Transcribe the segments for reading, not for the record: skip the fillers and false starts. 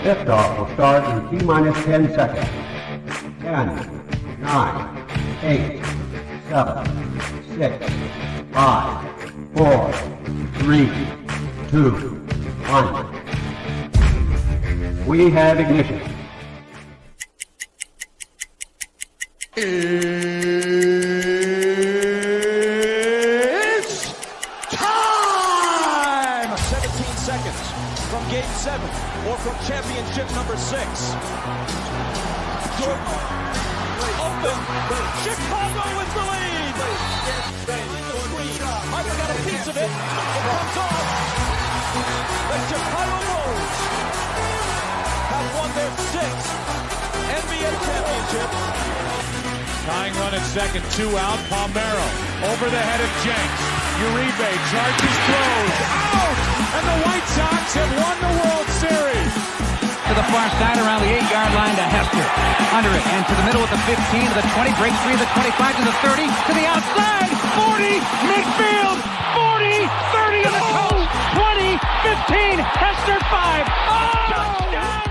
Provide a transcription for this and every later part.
Liftoff will start in T-minus 10 seconds. 10, 9, 8, 7, 6, 5, 4, 3, 2, 1. We have ignition. It's time! 17 seconds from Game 7 or from championship number 6. Jordan open. Chicago with the lead. I've got a piece of it. It comes off. The Chicago Bulls have won their 6th NBA championship. Tying run at second, 2 out. Palmero over the head of Jenks. Uribe charges, throws, out! And the White Sox have won the World Series. To the far side around the 8-yard line to Hester. Under it and to the middle with the 15 to the 20, breaks free to the 25 to the 30, to the outside, 40, midfield, 40, 30 to the coast, 20, 15, Hester 5. Oh! Touchdown!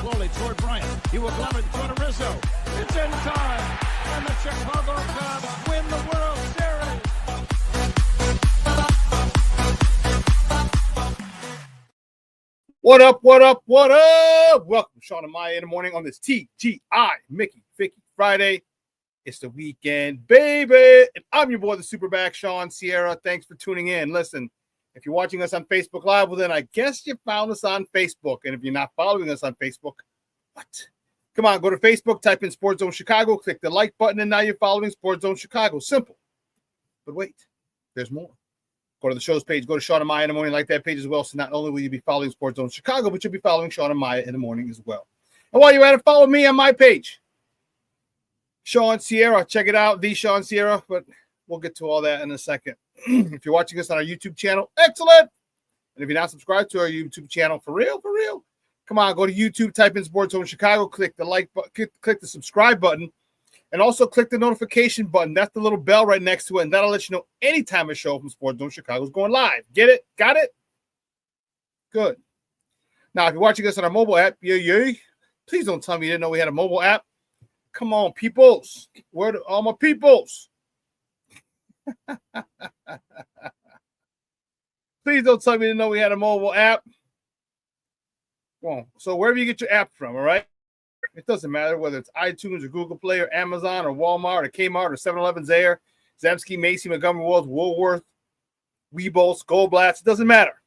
Slowly toward Bryant. He will glove it toward Rizzo. It's in time. And the Chicago Cubs win the World Series. What up, what up, what up? Welcome to Shawn and Maya in the morning on this TGI Mickey Vicky Friday. It's the weekend, baby. And I'm your boy, the SuperBack, Shawn Sierra. Thanks for tuning in. Listen, if you're watching us on Facebook Live, well, then I guess you found us on Facebook. And if you're not following us on Facebook, what? Come on, go to Facebook, type in Sports Zone Chicago, click the like button, and now you're following Sports Zone Chicago. Simple. But wait, there's more. Go to the show's page, go to Shawn and Maya in the morning, like that page as well. So not only will you be following Sports Zone Chicago, but you'll be following Shawn and Maya in the morning as well. And while you're at it, follow me on my page, Shawn Sierra. Check it out, the Shawn Sierra. But we'll get to all that in a second. If you're watching us on our YouTube channel, excellent. And if you're not subscribed to our YouTube channel, for real, come on, go to YouTube, type in Sports Zone Chicago, click the like button, click the subscribe button, and also click the notification button. That's the little bell right next to it, and that'll let you know anytime a show from Sports Zone Chicago is going live. Get it? Got it? Good. Now, if you're watching us on our mobile app, yay, please don't tell me you didn't know we had a mobile app. Come on, peoples. Where are all my peoples? Please don't tell me you didn't know we had a mobile app. Well, so wherever you get your app from, all right? It doesn't matter whether it's iTunes or Google Play or Amazon or Walmart or Kmart or 7-Eleven, Zayre, Zemsky, Macy, Montgomery Ward, Woolworth, Weebles, Goldblatt's. It doesn't matter.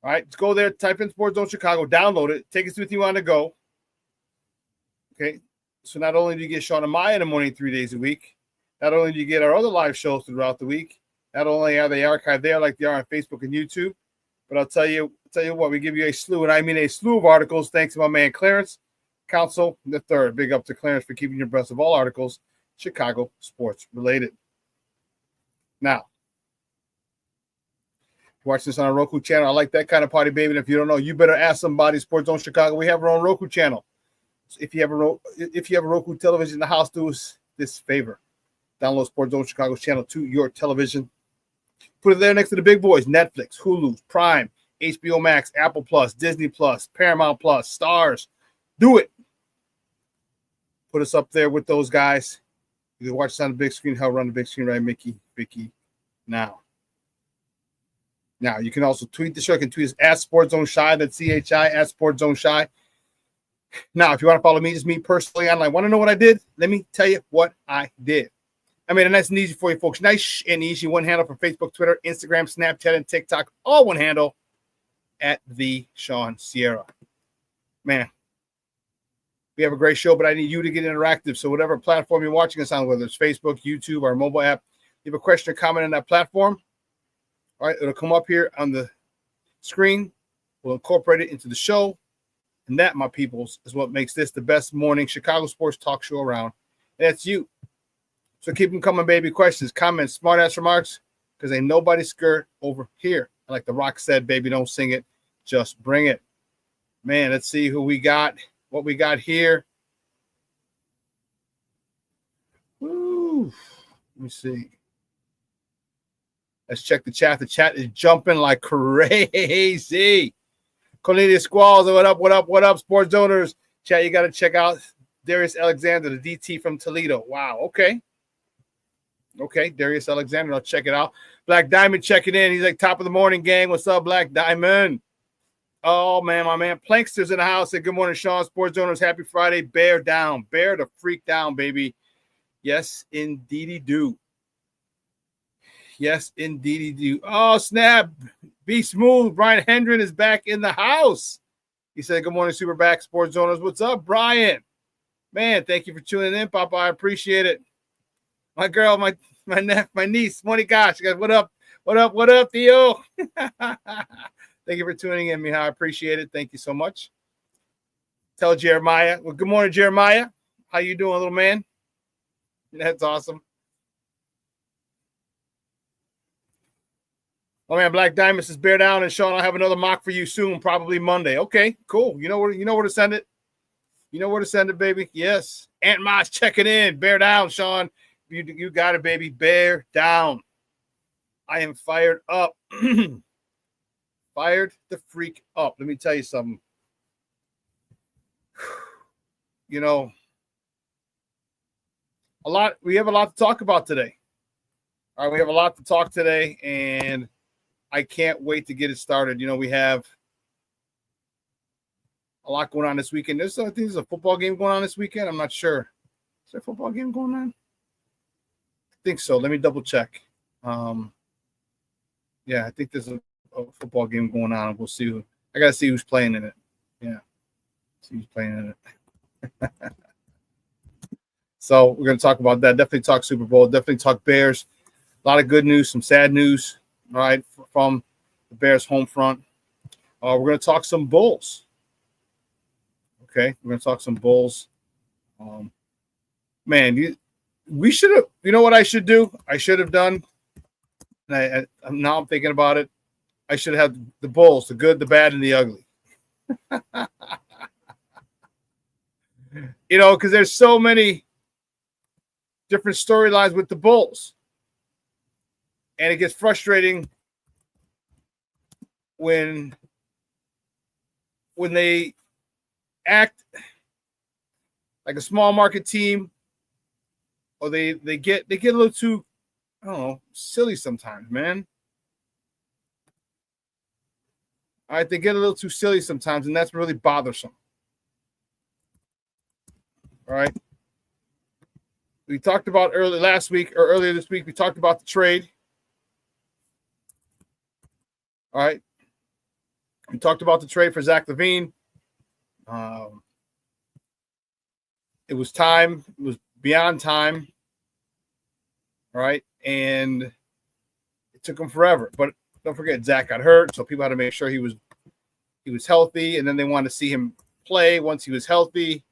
All right, just go there, type in Sports Zone Chicago, download it, take it with you on the go. Okay, so not only do you get Shawn and Maya in the morning 3 days a week, not only do you get our other live shows throughout the week, not only are they archived there like they are on Facebook and YouTube, but I'll tell you what, we give you a slew, and I mean a slew of articles, thanks to my man Clarence, Council III. Big up to Clarence for keeping you abreast of all articles Chicago sports related. Now, watch this on our Roku channel. I like that kind of party, baby. And if you don't know, you better ask somebody. Sports Zone Chicago. We have our own Roku channel. So if you have a Roku television in the house, do us this favor. Download Sports Zone Chicago's channel to your television. Put it there next to the big boys: Netflix, Hulu, Prime, HBO Max, Apple Plus, Disney Plus, Paramount Plus, Stars. Do it. Put us up there with those guys. You can watch us on the big screen. Hell, run the big screen, right, Mickey, Vicky, now. Now, you can also tweet the show. You can tweet us at Sports Zone Shy. That's CHI at Sports Zone Shy. Now, if you want to follow me, just me personally online. Want to know what I did? Let me tell you what I did. I made it nice and easy for you folks. Nice and easy. One handle for Facebook, Twitter, Instagram, Snapchat, and TikTok. All one handle at the Shawn Sierra. Man, we have a great show, but I need you to get interactive. So whatever platform you're watching us on, whether it's Facebook, YouTube, or mobile app, leave a question or comment on that platform. All right, it'll come up here on the screen. We'll incorporate it into the show. And that, my peoples, is what makes this the best morning Chicago sports talk show around. And that's you. So keep them coming, baby. Questions, comments, smart-ass remarks, because ain't nobody scared over here. Like The Rock said, baby, don't sing it. Just bring it. Man, let's see who we got, what we got here. Whew. Let me see. Let's check the chat. The chat is jumping like crazy. Cornelius Squalls, what up, what up, what up, sports owners? Chat, you got to check out Darius Alexander, the DT from Toledo. Wow, okay. Okay, Darius Alexander, I'll check it out. Black Diamond checking in. He's like, top of the morning, gang. What's up, Black Diamond? Oh, man, my man. Plankster's in the house. Say, good morning, Shawn. Sports owners, happy Friday. Bear down. Bear the freak down, baby. Yes, indeedy do. Yes, indeedy do. Oh, snap. Be smooth. Brian Hendren is back in the house. He said, good morning, SuperBack sports owners. What's up, Brian? Man, thank you for tuning in, Papa. I appreciate it. My girl, my niece, Monica. She goes, what up? What up? What up, Theo? Thank you for tuning in, Miha. I appreciate it. Thank you so much. Tell Jeremiah. Well, good morning, Jeremiah. How you doing, little man? That's awesome. Oh man, Black Diamond says bear down, and Shawn, I'll have another mock for you soon, probably Monday. Okay, cool. You know where to send it. You know where to send it, baby. Yes. Aunt Ma's checking in. Bear down, Shawn. You got it, baby. Bear down. I am fired up. Fired the freak up. Let me tell you something. You know, we have a lot to talk about today. All right, we have a lot to talk today, and I can't wait to get it started. You know, we have a lot going on this weekend. I think there's a football game going on this weekend. I'm not sure. Is there a football game going on? I think so. Let me double check. Yeah, I think there's a football game going on. We'll see. I got to see who's playing in it. Yeah. See who's playing in it. So we're going to talk about that. Definitely talk Super Bowl. Definitely talk Bears. A lot of good news, some sad news, all right, from the Bears home front. We're going to talk some Bulls. Okay, we're going to talk some Bulls. Man, we should have, you know what I should do? I should have done, and now I'm thinking about it, I should have had the Bulls, the good, the bad, and the ugly. You know, because there's so many different storylines with the Bulls. And it gets frustrating when they act like a small market team, or they get a little too, I don't know, silly sometimes, man. All right, they get a little too silly sometimes, and that's really bothersome. All right. We talked about earlier this week, we talked about the trade. All right. We talked about the trade for Zach LaVine. It was time. It was beyond time. All right. And it took him forever. But don't forget, Zach got hurt, so people had to make sure he was healthy. And then they wanted to see him play once he was healthy.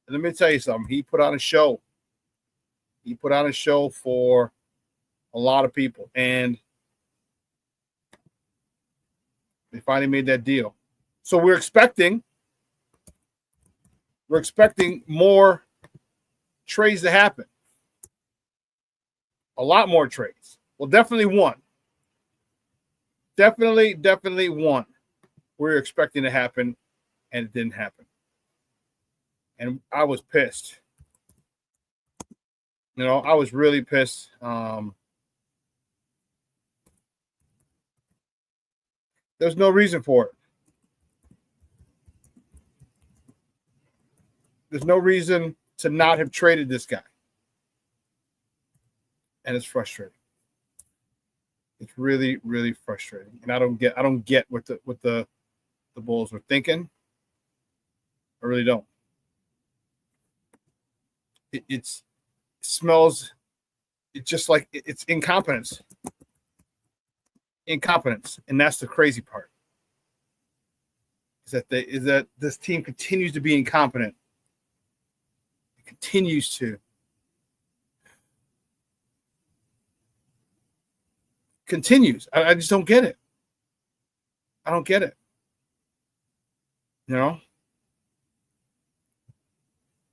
And let me tell you something. He put on a show. He put on a show for a lot of people. And they finally made that deal. So we're expecting more trades to happen. A lot more trades. Well, definitely one. Definitely one. We're expecting to happen, and it didn't happen. And I was pissed. You know, I was really pissed. There's no reason for it. There's no reason to not have traded this guy. And it's frustrating. It's really, really frustrating. And I don't get what the Bulls were thinking. I really don't. It smells, it's just like it's incompetence. Incompetence. And that's the crazy part. Is that this team continues to be incompetent. It continues to. Continues. I just don't get it. I don't get it. You know?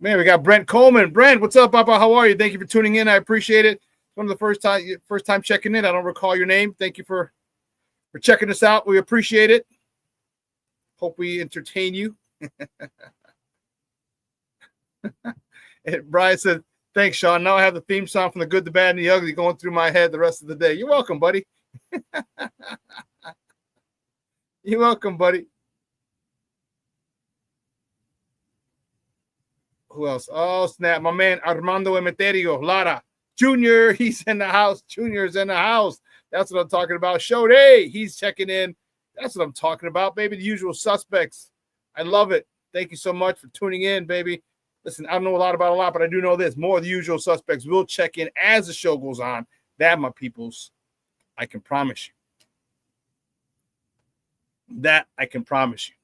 Man, we got Brent Coleman. Brent, what's up, Papa? How are you? Thank you for tuning in. I appreciate it. One of the first time checking in. I don't recall your name. Thank you for checking us out. We appreciate it. Hope we entertain you. And Brian said, thanks, Shawn. Now I have the theme song from The Good, the Bad, and the Ugly going through my head the rest of the day. You're welcome, buddy. You're welcome, buddy. Who else? Oh, snap. My man, Armando Emeterio, Lara. Junior, he's in the house. Junior's in the house. That's what I'm talking about. Shode, he's checking in. That's what I'm talking about, baby. The usual suspects. I love it. Thank you so much for tuning in, baby. Listen, I don't know a lot about a lot, but I do know this. More of the usual suspects will check in as the show goes on. That, my peoples, I can promise you. That I can promise you.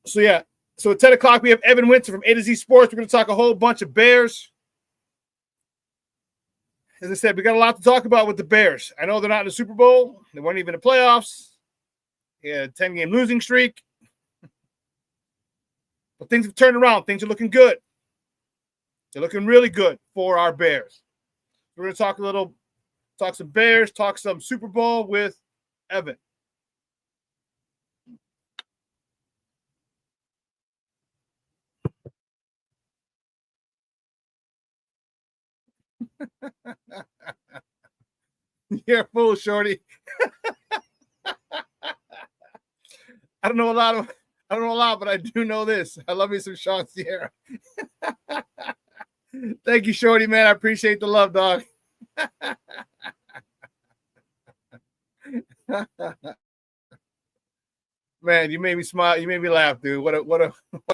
So, yeah. So at 10 o'clock, we have Evan Winter from A to Z Sports. We're going to talk a whole bunch of Bears. As I said, we got a lot to talk about with the Bears. I know they're not in the Super Bowl. They weren't even in the playoffs. They had a 10-game losing streak. But things have turned around. Things are looking good. They're looking really good for our Bears. We're going to talk some Bears, talk some Super Bowl with Evan. You're a fool, Shorty. I don't know a lot, but I do know this. I love me some Shawn Sierra. Thank you, Shorty, man. I appreciate the love, dog. Man, you made me smile. You made me laugh, dude. What a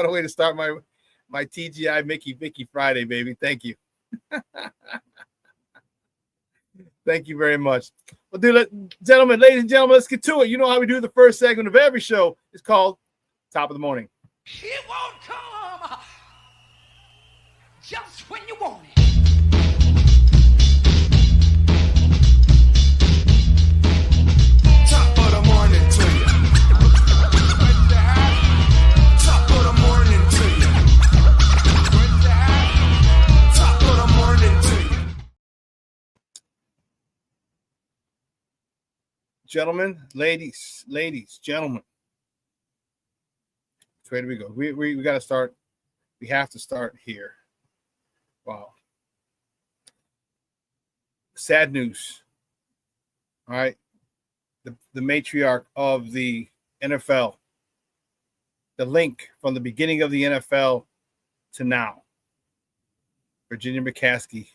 way to start my TGI Mickey Friday, baby. Thank you. Thank you very much. Well, dude, gentlemen, ladies and gentlemen, let's get to it. You know how we do the first segment of every show. It's called Top of the Morning. It won't come just when you want it. Top of the morning to you. Top of the morning to you. Top of the morning to you. Gentlemen, ladies, gentlemen. Where do we go? We got to start. We have to start here. Wow. Sad news. All right. The matriarch of the NFL. The link from the beginning of the NFL to now. Virginia McCaskey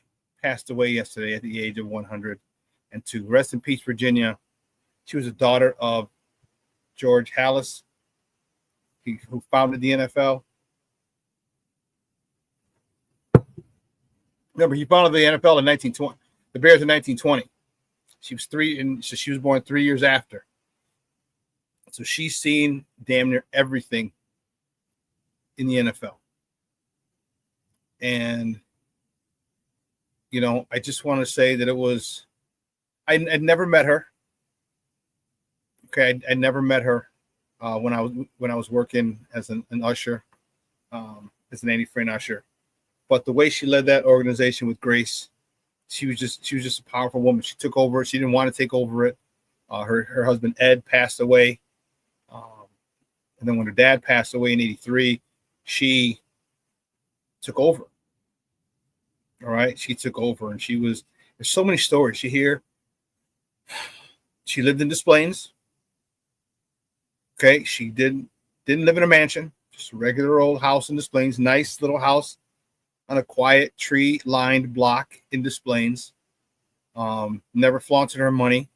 passed away yesterday at the age of 102. Rest in peace, Virginia. She was a daughter of George Halas, who founded the NFL. Remember, he founded the NFL in 1920. The Bears in 1920. She was she was born 3 years after. So she's seen damn near everything in the NFL. And, you know, I just want to say that it was, I'd never met her. Okay, I never met her when I was working as an usher, as an anti-frame usher. But the way she led that organization with grace, she was just a powerful woman. She took over. She didn't want to take over it. Her husband Ed passed away, and then when her dad passed away in '83, she took over. All right, she took over, and there's so many stories you hear. She lived in Des Plaines. Okay, she didn't live in a mansion, just a regular old house in Des Plaines, nice little house on a quiet tree-lined block in Des Plaines. Never flaunted her money.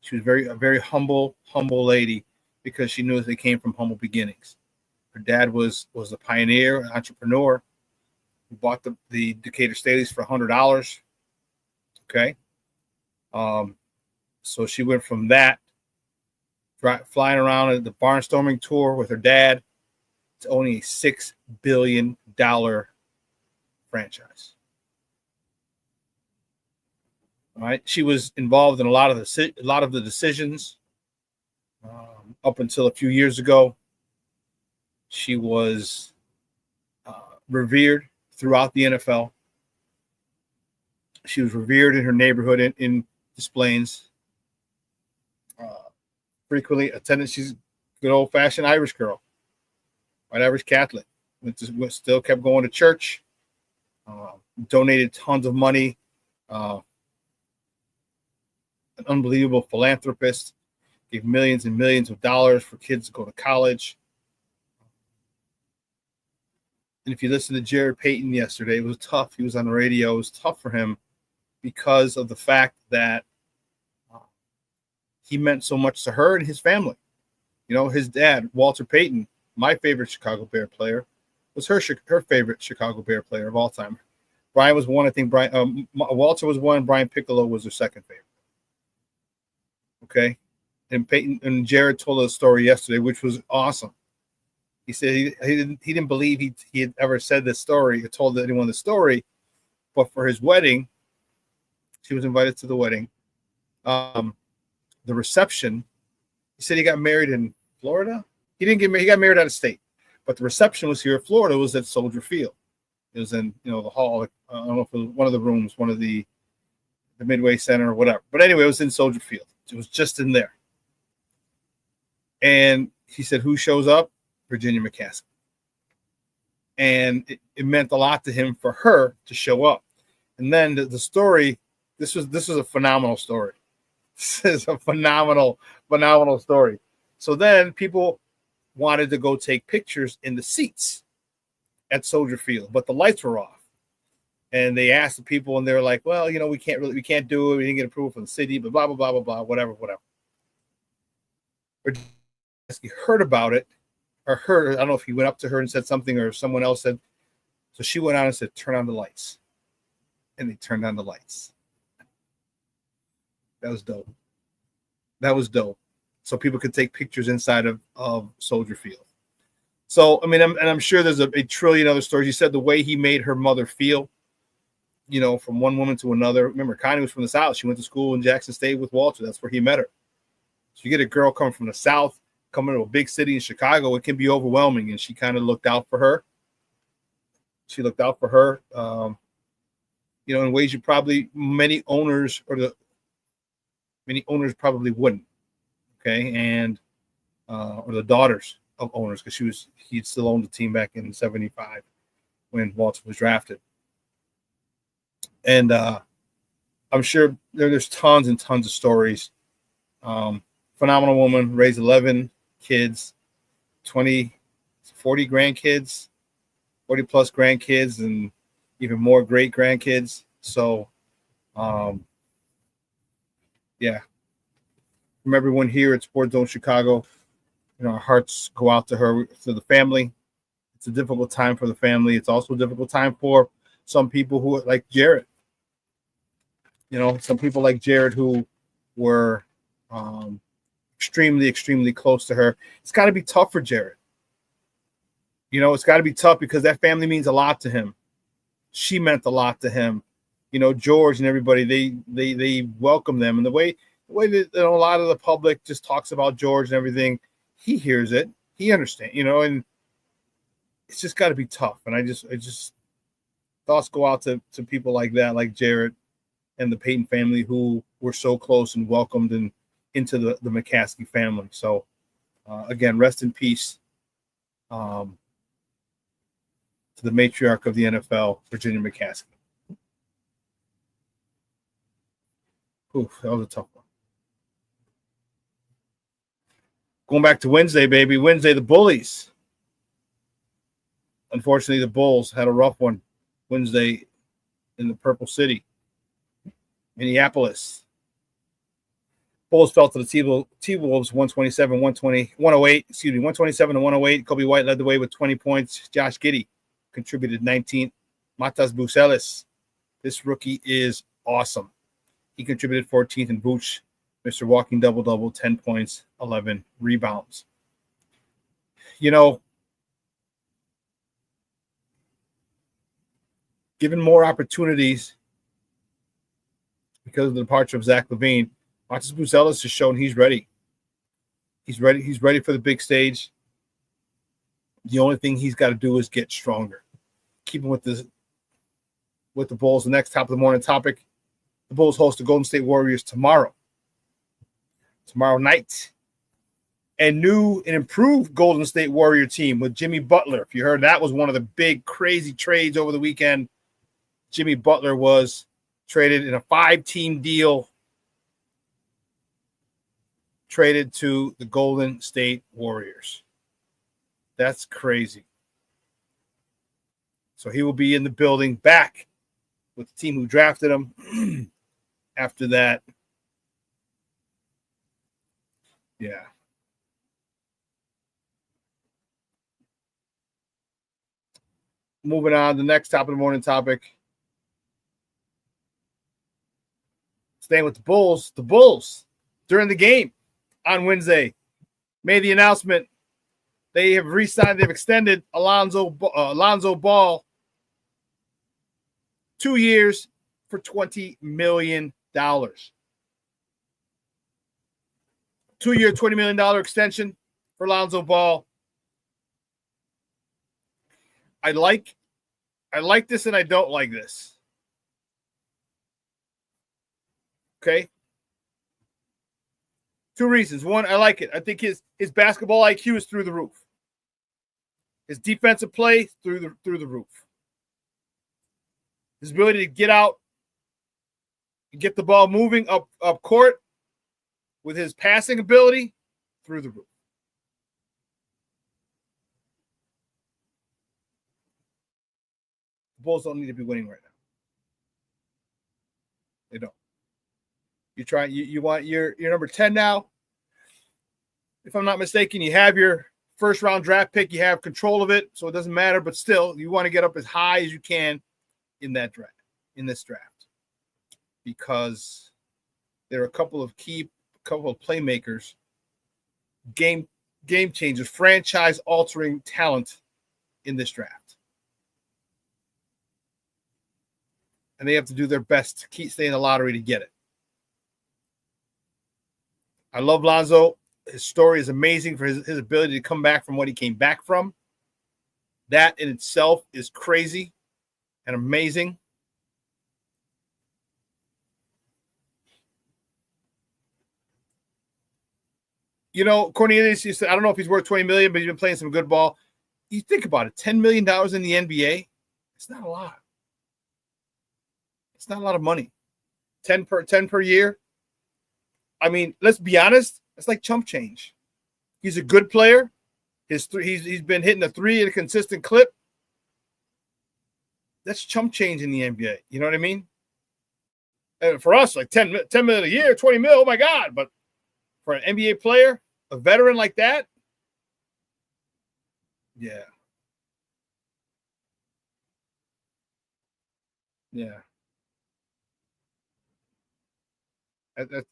She was a very humble lady because she knew they came from humble beginnings. Her dad was a pioneer, an entrepreneur who bought the Decatur Staleys for $100. Okay, so she went from that, flying around at the barnstorming tour with her dad, to owning a $6 billion franchise. All right, she was involved in a lot of the decisions. Up until a few years ago, she was revered throughout the NFL. She was revered in her neighborhood in Des Plaines. Frequently attended. She's a good old-fashioned Irish girl, right? Irish Catholic. Still kept going to church. Donated tons of money. An unbelievable philanthropist. Gave millions and millions of dollars for kids to go to college. And if you listen to Jared Payton yesterday, it was tough. He was on the radio. It was tough for him because of the fact that he meant so much to her and his family. You know, his dad, Walter Payton, my favorite Chicago Bear player, was her favorite Chicago Bear player of all time. Brian was one, I think. Walter was one. Brian Piccolo was her second favorite. Okay, and Peyton and Jared told us a story yesterday, which was awesome. He said he didn't believe he had ever said this story or told anyone the story, but for his wedding, she was invited to the wedding. The reception, he said he got married in Florida. He didn't get married. He got married out of state, but the reception was here in Florida. It was at Soldier Field. It was in, the hall. I don't know if it was one of the rooms, one of the Midway Center or whatever. But anyway, it was in Soldier Field. It was just in there. And he said, who shows up? Virginia McCaskey. And it meant a lot to him for her to show up. And then the story, this was a phenomenal story. This is a phenomenal story. So then people wanted to go take pictures in the seats at Soldier Field, but the lights were off. And they asked the people, and they were like, well, we can't do it. We didn't get approval from the city, but blah, blah, blah, blah, blah, whatever. He heard about it, I don't know if he went up to her and said something or someone else said. So she went out and said, turn on the lights. And they turned on the lights. That was dope. So people could take pictures inside of Soldier Field. So, I mean, I'm sure there's a trillion other stories. You said the way he made her mother feel, from one woman to another. Remember, Connie was from the South. She went to school in Jackson State with Walter. That's where he met her. So you get a girl coming from the South, coming to a big city in Chicago, it can be overwhelming. And she kind of looked out for her. In ways you probably many owners probably wouldn't. Okay, and or the daughters of owners, because he still owned the team back in '75 when Walter was drafted. And I'm sure there's tons and tons of stories. Phenomenal woman, raised 11 kids, 40 grandkids, 40 plus grandkids, and even more great grandkids. So, yeah. From everyone here at Sports Zone Chicago, our hearts go out to her, to the family. It's a difficult time for the family. It's also a difficult time for some people who, like Jared. Some people like Jared who were extremely, extremely close to her. It's got to be tough for Jared. It's got to be tough because that family means a lot to him. She meant a lot to him. George and everybody, they welcome them. And the way that a lot of the public just talks about George and everything, he hears it. He understands, and it's just got to be tough. And I just thoughts go out to people like that, like Jared and the Payton family, who were so close and welcomed into the McCaskey family. So, again, rest in peace to the matriarch of the NFL, Virginia McCaskey. Oof, that was a tough one. Going back to Wednesday, baby. Wednesday, the Bullies. Unfortunately, the Bulls had a rough one Wednesday in the Purple City, Minneapolis. Bulls fell to the T-Wolves 127 to 108. Kobe White led the way with 20 points. Josh Giddey contributed 19. Matas Bucelis, this rookie is awesome. He contributed 14th, and Vooch, Mr. Walking Double-Double, 10 points, 11 rebounds. Given more opportunities because of the departure of Zach LaVine, Matas Bucelis has shown he's ready. He's ready for the big stage. The only thing he's got to do is get stronger. keeping with the Bulls, the next top of the morning topic. The Bulls host the Golden State Warriors tomorrow night. And new and improved Golden State Warrior team with Jimmy Butler. If you heard, that was one of the big crazy trades over the weekend. Jimmy Butler was traded in a 5-team deal, traded to the Golden State Warriors. That's crazy. So he will be in the building back with the team who drafted him. After that, yeah. Moving on, the next top of the morning topic. Staying with the Bulls. The Bulls, during the game on Wednesday, made the announcement they have re-signed, they've extended Alonzo Ball 2 years for $20 million. 2-year, $20 million extension for Alonzo Ball. I like this and I don't like this. Okay. 2 reasons. One, I like it. I think his basketball IQ is through the roof. His defensive play through the roof. His ability to get out and get the ball moving up court with his passing ability through the roof. The Bulls don't need to be winning right now. They don't. You want your number 10 now. If I'm not mistaken, you have your first round draft pick. You have control of it, so it doesn't matter. But still, you want to get up as high as you can in this draft, because there are a couple of playmakers, game changers, franchise altering talent in this draft. And they have to do their best to keep staying in the lottery to get it. I love Lonzo. His story is amazing for his ability to come back from what he came back from. That in itself is crazy and amazing. You know, Cornelius, you said, I don't know if he's worth $20 million, but he's been playing some good ball. You think about it, $10 million in the NBA, it's not a lot. It's not a lot of money. 10 per year. I mean, let's be honest, it's like chump change. He's a good player. He's been hitting a 3 at a consistent clip. That's chump change in the NBA. You know what I mean? And for us, like 10 million a year, 20 mil, oh my God. But for an NBA player, a veteran like that, yeah. Yeah.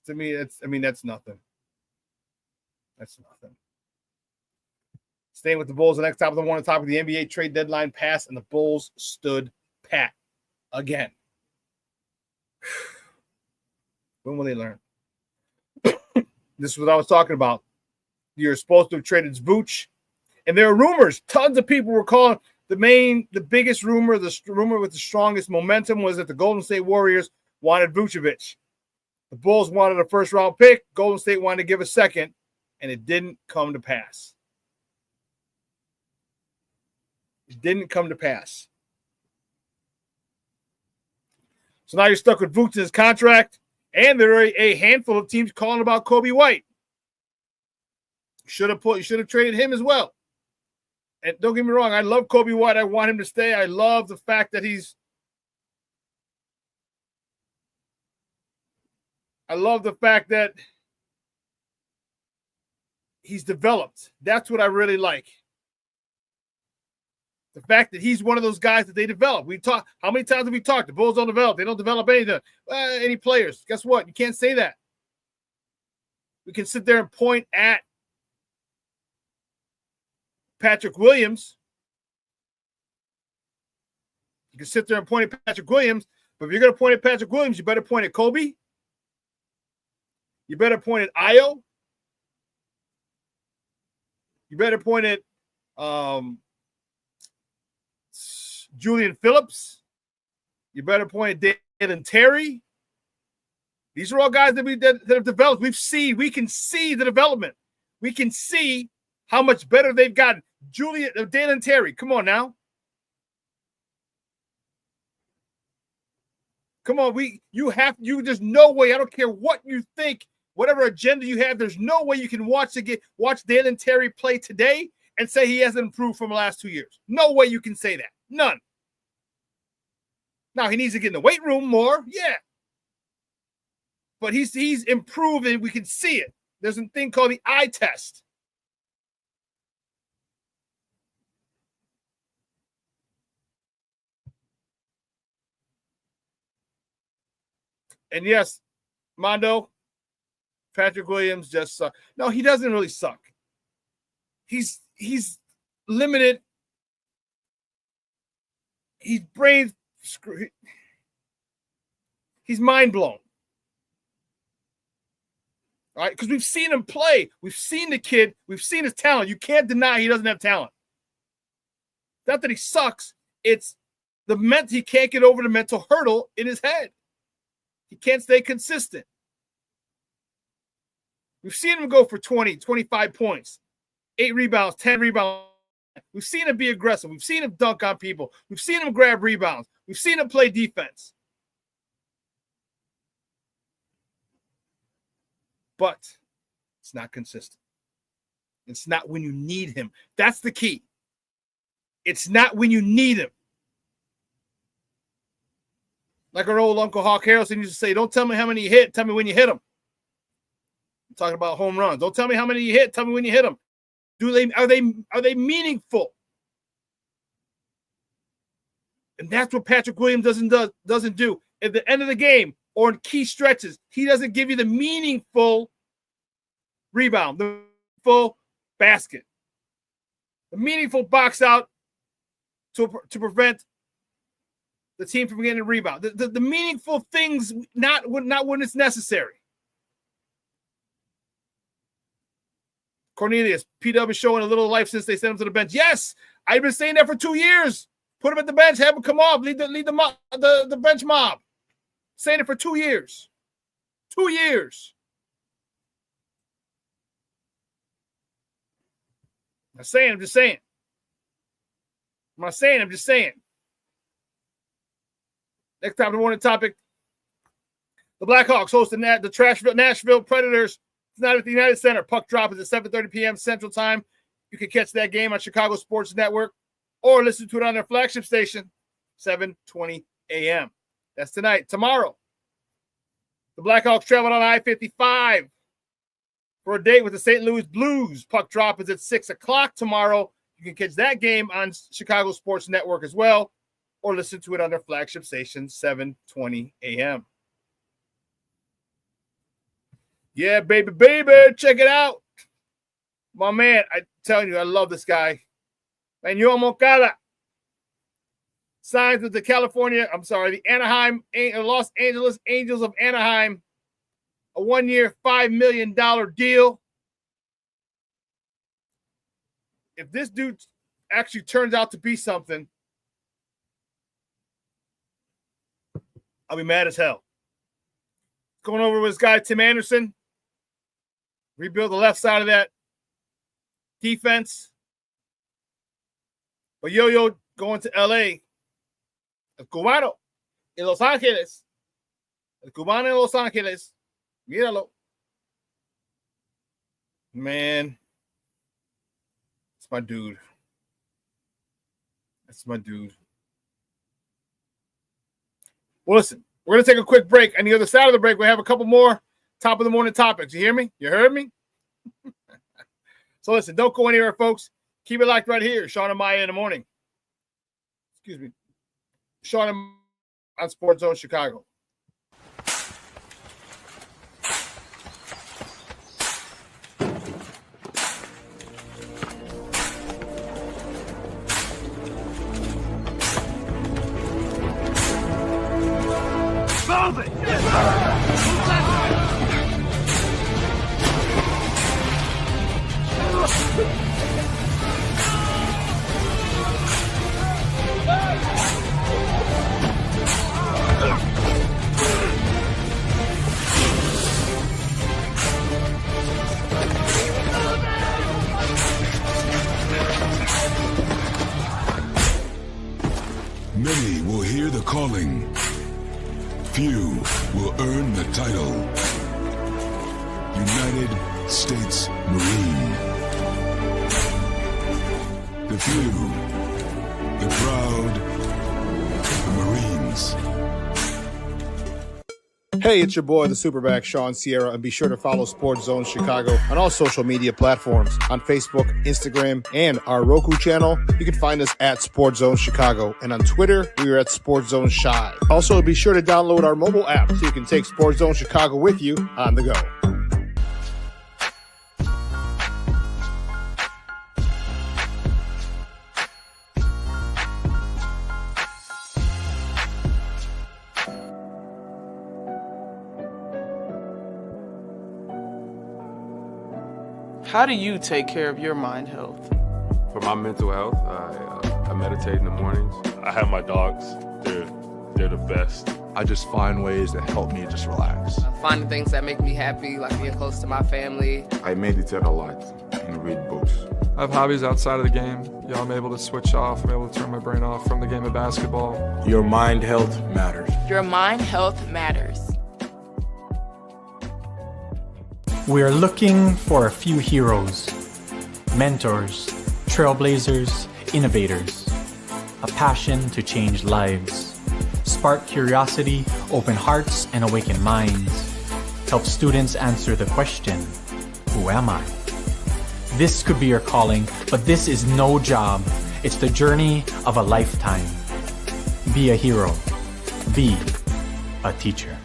To me, that's nothing. That's nothing. Staying with the Bulls, the next top of the morning topic, the NBA trade deadline passed, and the Bulls stood pat again. When will they learn? This is what I was talking about. You're supposed to have traded Vooch, and there are rumors. Tons of people were calling the biggest rumor, the rumor with the strongest momentum was that the Golden State Warriors wanted Vucevic. The Bulls wanted a first-round pick. Golden State wanted to give a second, and it didn't come to pass. It didn't come to pass. So now you're stuck with Vooch in his contract, and there are a handful of teams calling about Kobe White. You should have traded him as well. And don't get me wrong, I love Kobe White. I want him to stay. I love the fact that he's developed. That's what I really like. The fact that he's one of those guys that they develop. How many times have we talked? The Bulls don't develop. They don't develop any players. Guess what? You can't say that. We can sit there and point at Patrick Williams. You can sit there and point at Patrick Williams, but if you're going to point at Patrick Williams, you better point at Kobe. You better point at Ayo. You better point at Julian Phillips. You better point at Dalen Terry. These are all guys that have developed. We can see the development. We can see how much better they've gotten. Dalen Terry, come on now. Come on, there's no way, I don't care what you think, whatever agenda you have, there's no way you can watch Dalen Terry play today and say he hasn't improved from the last 2 years. No way you can say that. None. Now, he needs to get in the weight room more, yeah. But he's improved and we can see it. There's a thing called the eye test. And yes, Mondo, Patrick Williams just sucks. No, he doesn't really suck. He's limited. He's mind blown. All right, because we've seen him play. We've seen the kid. We've seen his talent. You can't deny he doesn't have talent. Not that he sucks. It's he can't get over the mental hurdle in his head. He can't stay consistent. We've seen him go for 20, 25 points, 8 rebounds, 10 rebounds. We've seen him be aggressive. We've seen him dunk on people. We've seen him grab rebounds. We've seen him play defense. But it's not consistent. It's not when you need him. That's the key. It's not when you need him. Like our old Uncle Hawk Harrelson used to say, don't tell me how many you hit, tell me when you hit them. I'm talking about home runs. Don't tell me how many you hit, tell me when you hit them. Are they meaningful? And that's what Patrick Williams doesn't do. At the end of the game or in key stretches, he doesn't give you the meaningful rebound, the full basket, the meaningful box out to prevent the team from getting a rebound. The meaningful things, not when it's necessary. Cornelius, PW showing a little life since they sent him to the bench. Yes, I've been saying that for 2 years. Put him at the bench, have him come off, lead the bench mob. Saying it for 2 years. 2 years. I'm just saying. I'm not saying, I'm just saying. Next time, the morning topic. The Blackhawks host the Nashville Predators tonight at the United Center. Puck drop is at 7:30 p.m. Central Time. You can catch that game on Chicago Sports Network or listen to it on their flagship station, 7:20 a.m. That's tonight. Tomorrow, the Blackhawks travel on I-55 for a date with the St. Louis Blues. Puck drop is at 6 o'clock tomorrow. You can catch that game on Chicago Sports Network as well, or listen to it on their flagship station, 7:20 a.m. Yeah, baby, check it out. My man, I'm telling you, I love this guy. Manuel Moncada signs with the Los Angeles Angels of Anaheim, a 1-year, $5 million deal. If this dude actually turns out to be something, I'll be mad as hell. Going over with his guy, Tim Anderson. Rebuild the left side of that defense. But Yo-Yo going to L.A. El Cubano in Los Angeles. El Cubano in Los Angeles. Míralo. Man. It's my dude. That's my dude. Well, listen, we're going to take a quick break. On the other side of the break, we have a couple more top of the morning topics. You hear me? You heard me? So listen, don't go anywhere, folks. Keep it locked right here. Shawn and Maya in the morning. Excuse me. Shawn and on Sports Zone Chicago. calling. Few will earn the title. United States Marine. The few, the proud, the Marines. Hey, it's your boy, the SuperBack, Shawn Sierra, and be sure to follow Sports Zone Chicago on all social media platforms, on Facebook, Instagram, and our Roku channel. You can find us at Sports Zone Chicago, and on Twitter, we are at Sports Zone Shy. Also, be sure to download our mobile app so you can take Sports Zone Chicago with you on the go. How do you take care of your mind health? For my mental health, I meditate in the mornings. I have my dogs. They're the best. I just find ways that help me just relax. Finding things that make me happy, like being close to my family. I meditate a lot and read books. I have hobbies outside of the game. I'm able to switch off. I'm able to turn my brain off from the game of basketball. Your mind health matters. Your mind health matters. We are looking for a few heroes, mentors, trailblazers, innovators, a passion to change lives, spark curiosity, open hearts, and awaken minds, help students answer the question, who am I? This could be your calling, but this is no job. It's the journey of a lifetime. Be a hero. Be a teacher.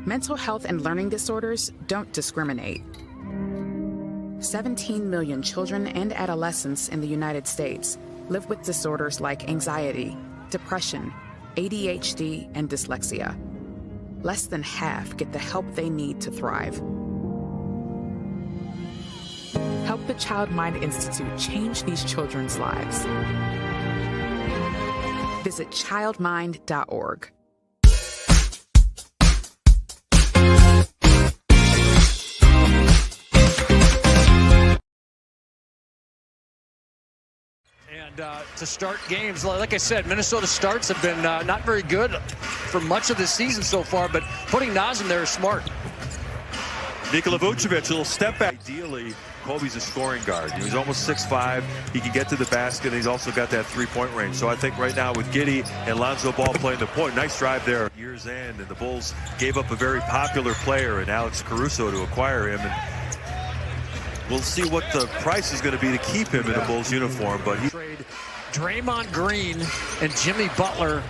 Mental health and learning disorders don't discriminate. 17 million children and adolescents in the United States live with disorders like anxiety, depression, ADHD, and dyslexia. Less than half get the help they need to thrive. Help the Child Mind Institute change these children's lives. Visit childmind.org. And to start games, like I said, Minnesota starts have been not very good for much of this season so far, but putting Nazem there is smart. Nikola Vucevic, a little step back. Ideally, Kobe's a scoring guard. He's almost 6'5". He can get to the basket, and he's also got that three-point range. So I think right now with Giddey and Lonzo Ball playing the point, nice drive there. Year's end, and the Bulls gave up a very popular player in Alex Caruso to acquire him. And we'll see what the price is going to be to keep him in a Bulls uniform. But he trade Draymond Green and Jimmy Butler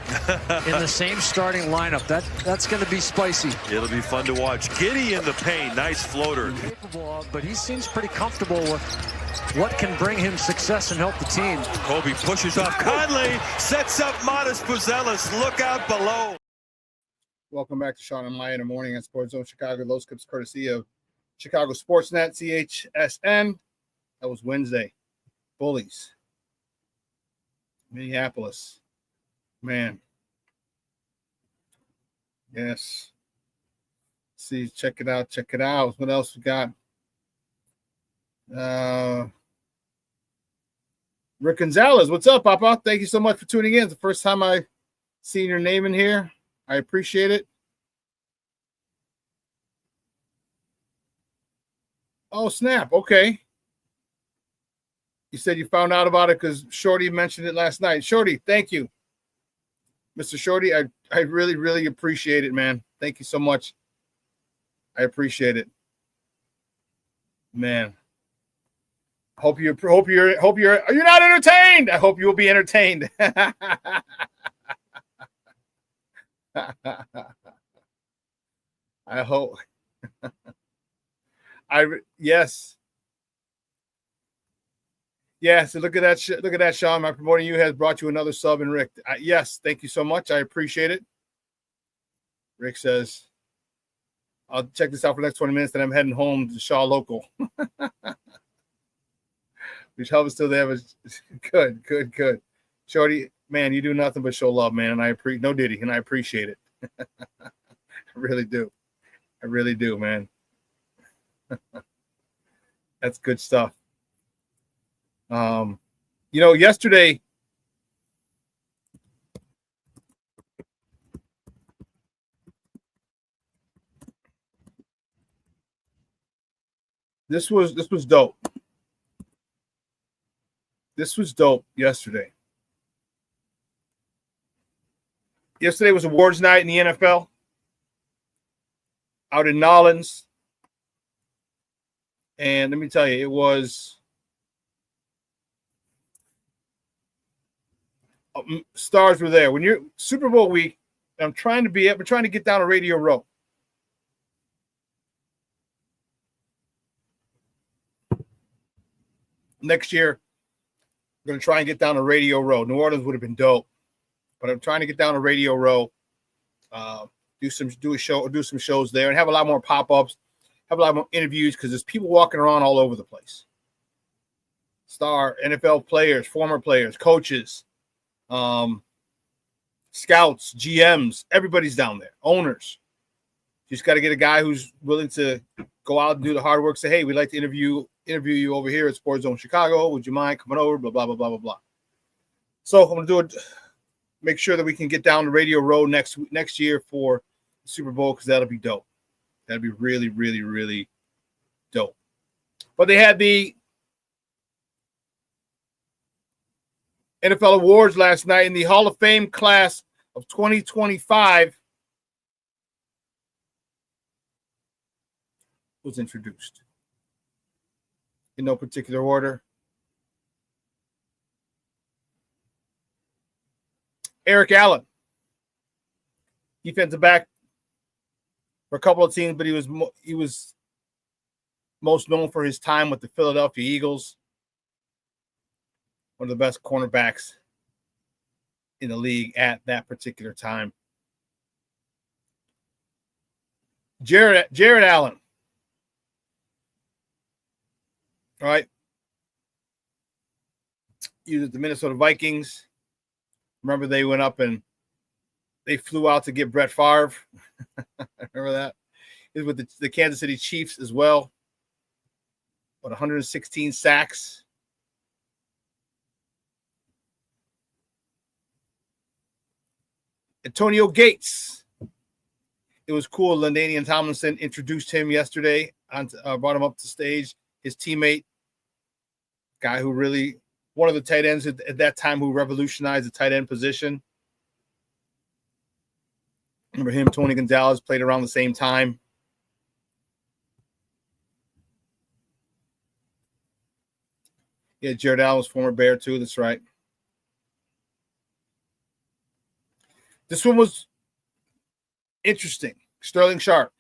in the same starting lineup. That's going to be spicy. It'll be fun to watch. Giddey in the paint, nice floater. Capable of, but he seems pretty comfortable with what can bring him success and help the team. Kobe pushes off Conley, sets up Modest Buzelis. Look out below. Welcome back to Shawn and Lai in the morning on Sports Zone Chicago. Those clips courtesy of Chicago Sportsnet, CHSN. That was Wednesday. Bullies. Minneapolis. Man. Yes. See, check it out. Check it out. What else we got? Rick Gonzalez. What's up, Papa? Thank you so much for tuning in. It's the first time I've seen your name in here. I appreciate it. Oh, snap. Okay. You said you found out about it because Shorty mentioned it last night. Shorty, thank you. Mr. Shorty, I really, really appreciate it, man. Thank you so much. I appreciate it. Man. Hope you're not entertained. I hope you will be entertained. I hope. Yes. Yes, look at that. Look at that, Shawn. My promoting you has brought you another sub, and Rick. Yes, thank you so much. I appreciate it. Rick says, "I'll check this out for the next 20 minutes. Then I'm heading home to Shaw Local." Which helps still there. Good. Shorty, man, you do nothing but show love, man, and I appreciate no Diddy, and I appreciate it. I really do, man. That's good stuff. Yesterday This was dope. This was dope yesterday. Yesterday was awards night in the NFL out in Nolens. And let me tell you, it was stars were there. When you're Super Bowl week, we're trying to get down to Radio Row. Next year, I'm going to try and get down to Radio Row. New Orleans would have been dope, but I'm trying to get down to Radio Row, do some shows there, and have a lot more pop-ups, have a lot more interviews because there's people walking around all over the place. Star NFL players, former players, coaches, scouts, GMs, everybody's down there. Owners. Just got to get a guy who's willing to go out and do the hard work. Say, hey, we'd like to interview you over here at Sports Zone Chicago. Would you mind coming over? Blah, blah, blah, blah, blah, blah. So I'm going to do it. Make sure that we can get down to Radio Row next year for the Super Bowl because that'll be dope. That'll be really, really, really dope. But they had the NFL awards last night in the Hall of Fame class of 2025 was introduced. In no particular order. Eric Allen, defensive back for a couple of teams, but he was most known for his time with the Philadelphia Eagles. One of the best cornerbacks in the league at that particular time. Jared Allen. All right. He was at the Minnesota Vikings. Remember they went up and they flew out to get Brett Favre. Remember that? He was with the Kansas City Chiefs as well. 116 sacks. Antonio Gates. It was cool. LaDainian Tomlinson introduced him yesterday. Brought him up to stage. His teammate, guy who really, one of the tight ends at that time who revolutionized the tight end position. Remember him, Tony Gonzalez, played around the same time. Yeah, Jared Allen was former Bear too. That's right. This one was interesting. Sterling Sharp.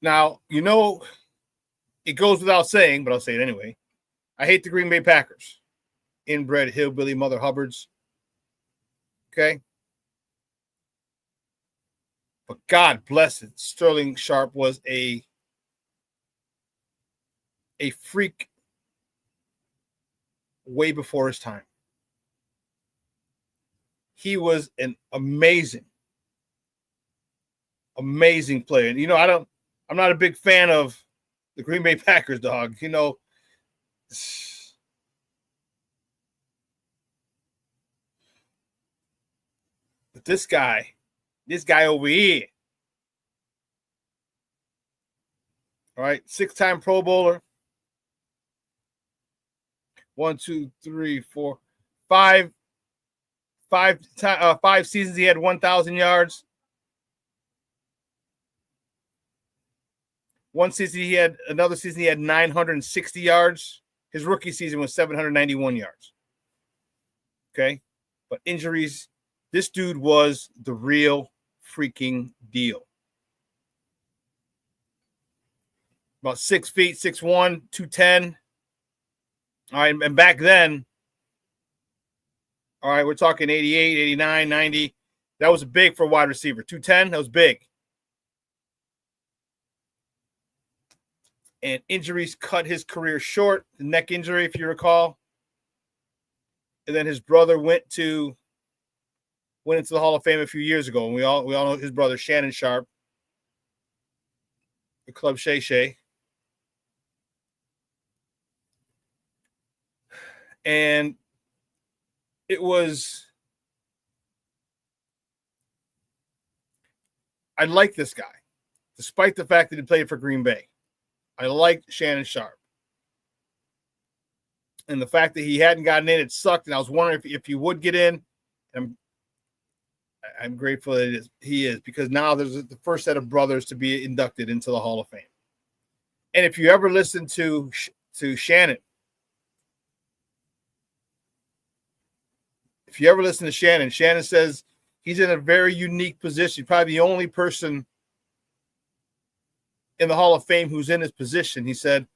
Now, you know, it goes without saying, but I'll say it anyway. I hate the Green Bay Packers. Inbred hillbilly mother hubbards. Okay? But God bless it. Sterling Sharp was a freak way before his time. He was an amazing player. And, you know, I'm not a big fan of the Green Bay Packers, dog. You know, but this guy over here, all right, 6-time Pro Bowler. 1, 2, 3, 4, 5 seasons he had 1,000 yards. Another season he had 960 yards. His rookie season was 791 yards. Okay? But injuries, this dude was the real freaking deal. About 6 feet, 6'1", 210. All right, and back then, all right, we're talking 88, 89, 90. That was big for a wide receiver. 210, that was big. And injuries cut his career short. The neck injury, if you recall. And then his brother went into the Hall of Fame a few years ago. And we all know his brother, Shannon Sharp, the Club Shay Shay. And I like this guy. despite the fact that he played for Green Bay. I liked Shannon Sharpe. And the fact that he hadn't gotten in, it sucked. And I was wondering if he would get in. I'm grateful that he is, because now there's the first set of brothers to be inducted into the Hall of Fame. And if you ever listen to Shannon, Shannon says he's in a very unique position. Probably the only person in the Hall of Fame who's in his position. He said,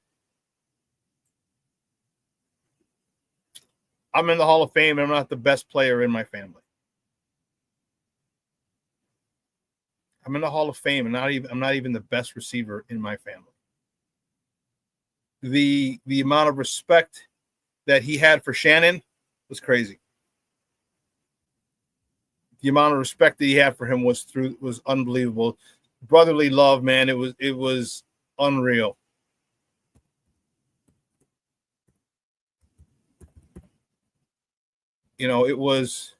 I'm in the Hall of Fame and I'm not the best player in my family. I'm in the Hall of Fame and I'm not even the best receiver in my family. The amount of respect that he had for Shannon was crazy. The amount of respect that he had for him was unbelievable. Brotherly love, man, it was unreal. You know, it was.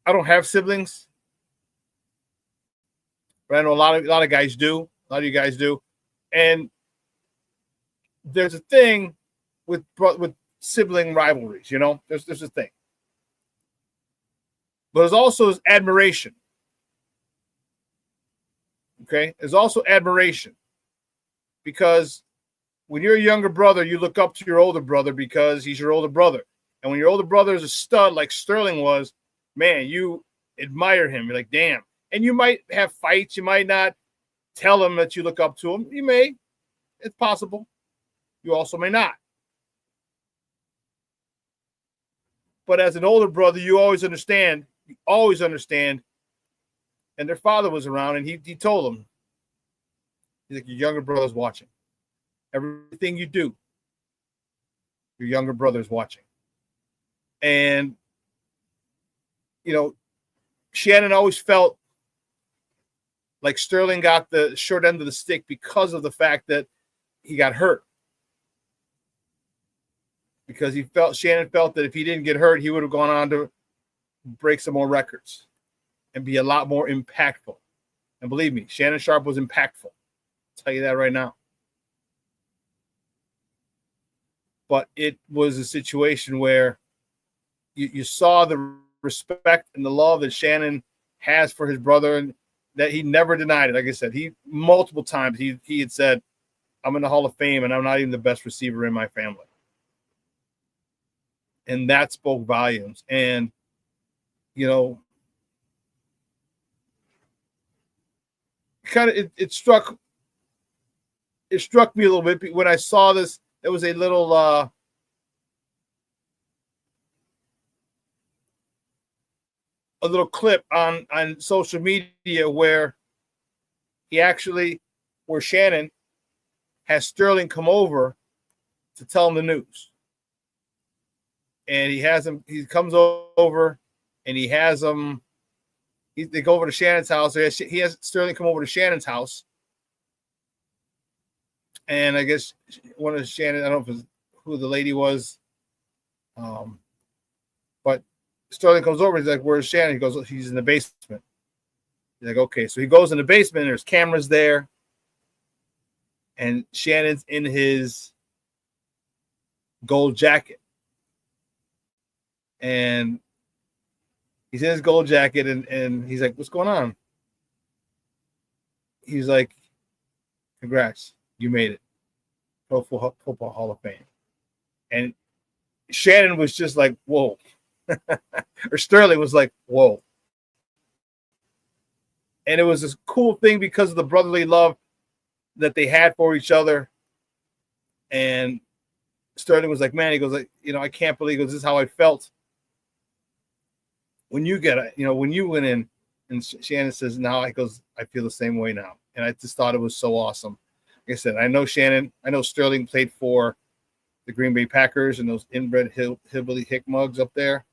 I don't have siblings, but I know a lot of guys do. A lot of you guys do, and there's a thing with sibling rivalries. You know, there's a thing, but there's also admiration. Okay, there's also admiration, because when you're a younger brother, you look up to your older brother because he's your older brother. And when your older brother is a stud like Sterling was, man, you admire him. You're like, damn. And you might have fights. You might not tell him that you look up to him. You may. It's possible. You also may not. But as an older brother, you always understand. You always understand. And their father was around, and he told them, he's like, your younger brother's watching. Everything you do, your younger brother's watching. And, you know, Shannon always felt like Sterling got the short end of the stick because of the fact that he got hurt. Because Shannon felt that if he didn't get hurt, he would have gone on to break some more records and be a lot more impactful. And believe me, Shannon Sharpe was impactful. I'll tell you that right now. But it was a situation where you saw the respect and the love that Shannon has for his brother, and that he never denied it. Like I said, he multiple times he had said, I'm in the Hall of Fame and I'm not even the best receiver in my family. And that spoke volumes. And, you know, kind of it struck me a little bit when I saw this. There was a little clip on social media where Shannon has Sterling come over to tell him the news. And he comes over and he has him, they go over to Shannon's house. He has Sterling come over to Shannon's house. And I guess one of Shannon, I don't know who the lady was, but Sterling comes over. He's like, where's Shannon? He goes, he's in the basement. He's like, okay. So he goes in the basement. And there's cameras there. And Shannon's in his gold jacket. And he's in his gold jacket. And he's like, what's going on? He's like, congrats. You made it. Pro Football Hall of Fame. And Shannon was just like, whoa. Or Sterling was like, whoa. And it was this cool thing because of the brotherly love that they had for each other. And Sterling was like, man, he goes, like, you know, I can't believe, this is how I felt when you when you went in. And Shannon says, now I feel the same way now. And I just thought it was so awesome. Like I said, I know Sterling played for the Green Bay Packers and those inbred hillbilly hick mugs up there.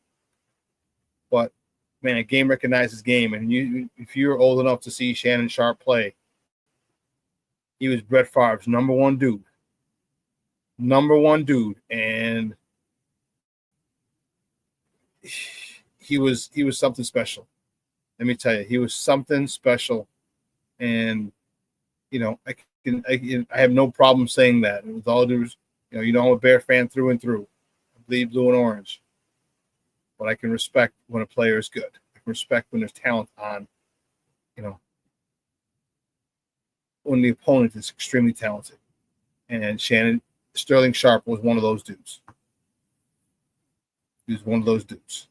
But man, game recognizes game. And if you're old enough to see Shannon Sharpe play, he was Brett Favre's number one dude. And he was something special. let me tell you, he was something special. And, you know, I have no problem saying that. With all due, you know, I'm a Bear fan through and through. I bleed blue and orange. But I can respect when a player is good. I can respect when there's talent on, you know, when the opponent is extremely talented. And Sterling Sharp was one of those dudes. He was one of those dudes.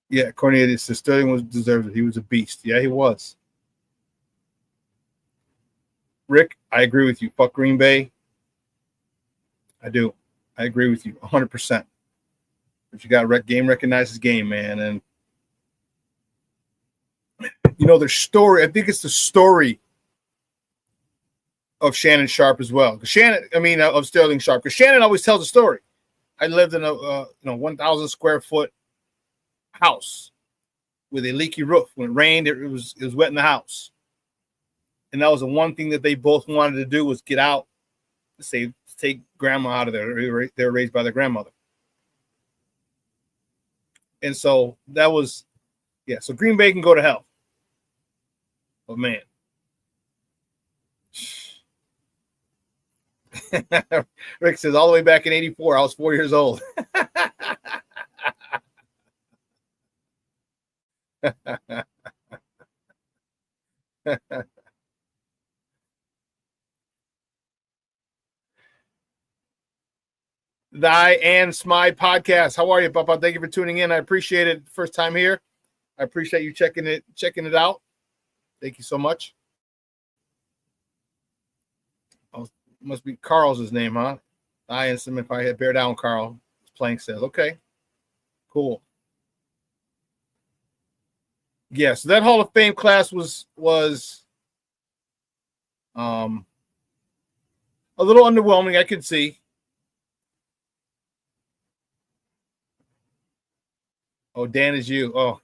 Yeah, Cornelius says Sterling was deserved it. He was a beast. Yeah, he was. Rick, I agree with you. Fuck Green Bay. I do. I agree with you 100%. But you got game recognizes game, man. And, you know, their story, I think it's the story of Shannon Sharp as well. Of Sterling Sharp. Because Shannon always tells a story. I lived in a 1,000 square foot house with a leaky roof. When it rained, it was wet in the house. And that was the one thing that they both wanted to do was get out, to take grandma out of there. They were raised by their grandmother. And so that was, yeah, so Green Bay can go to hell. But man. Rick says, all the way back in 84, I was 4 years old. Thy and Smide podcast. How are you, Papa? Thank you for tuning in. I appreciate it. First time here. I appreciate you checking it out. Thank you so much. Oh, must be Carl's name, huh? I and some if I had bear down Carl. Plank says, okay. Cool. Yeah, so that Hall of Fame class was a little underwhelming, I could see. Oh, Dan is you. Oh.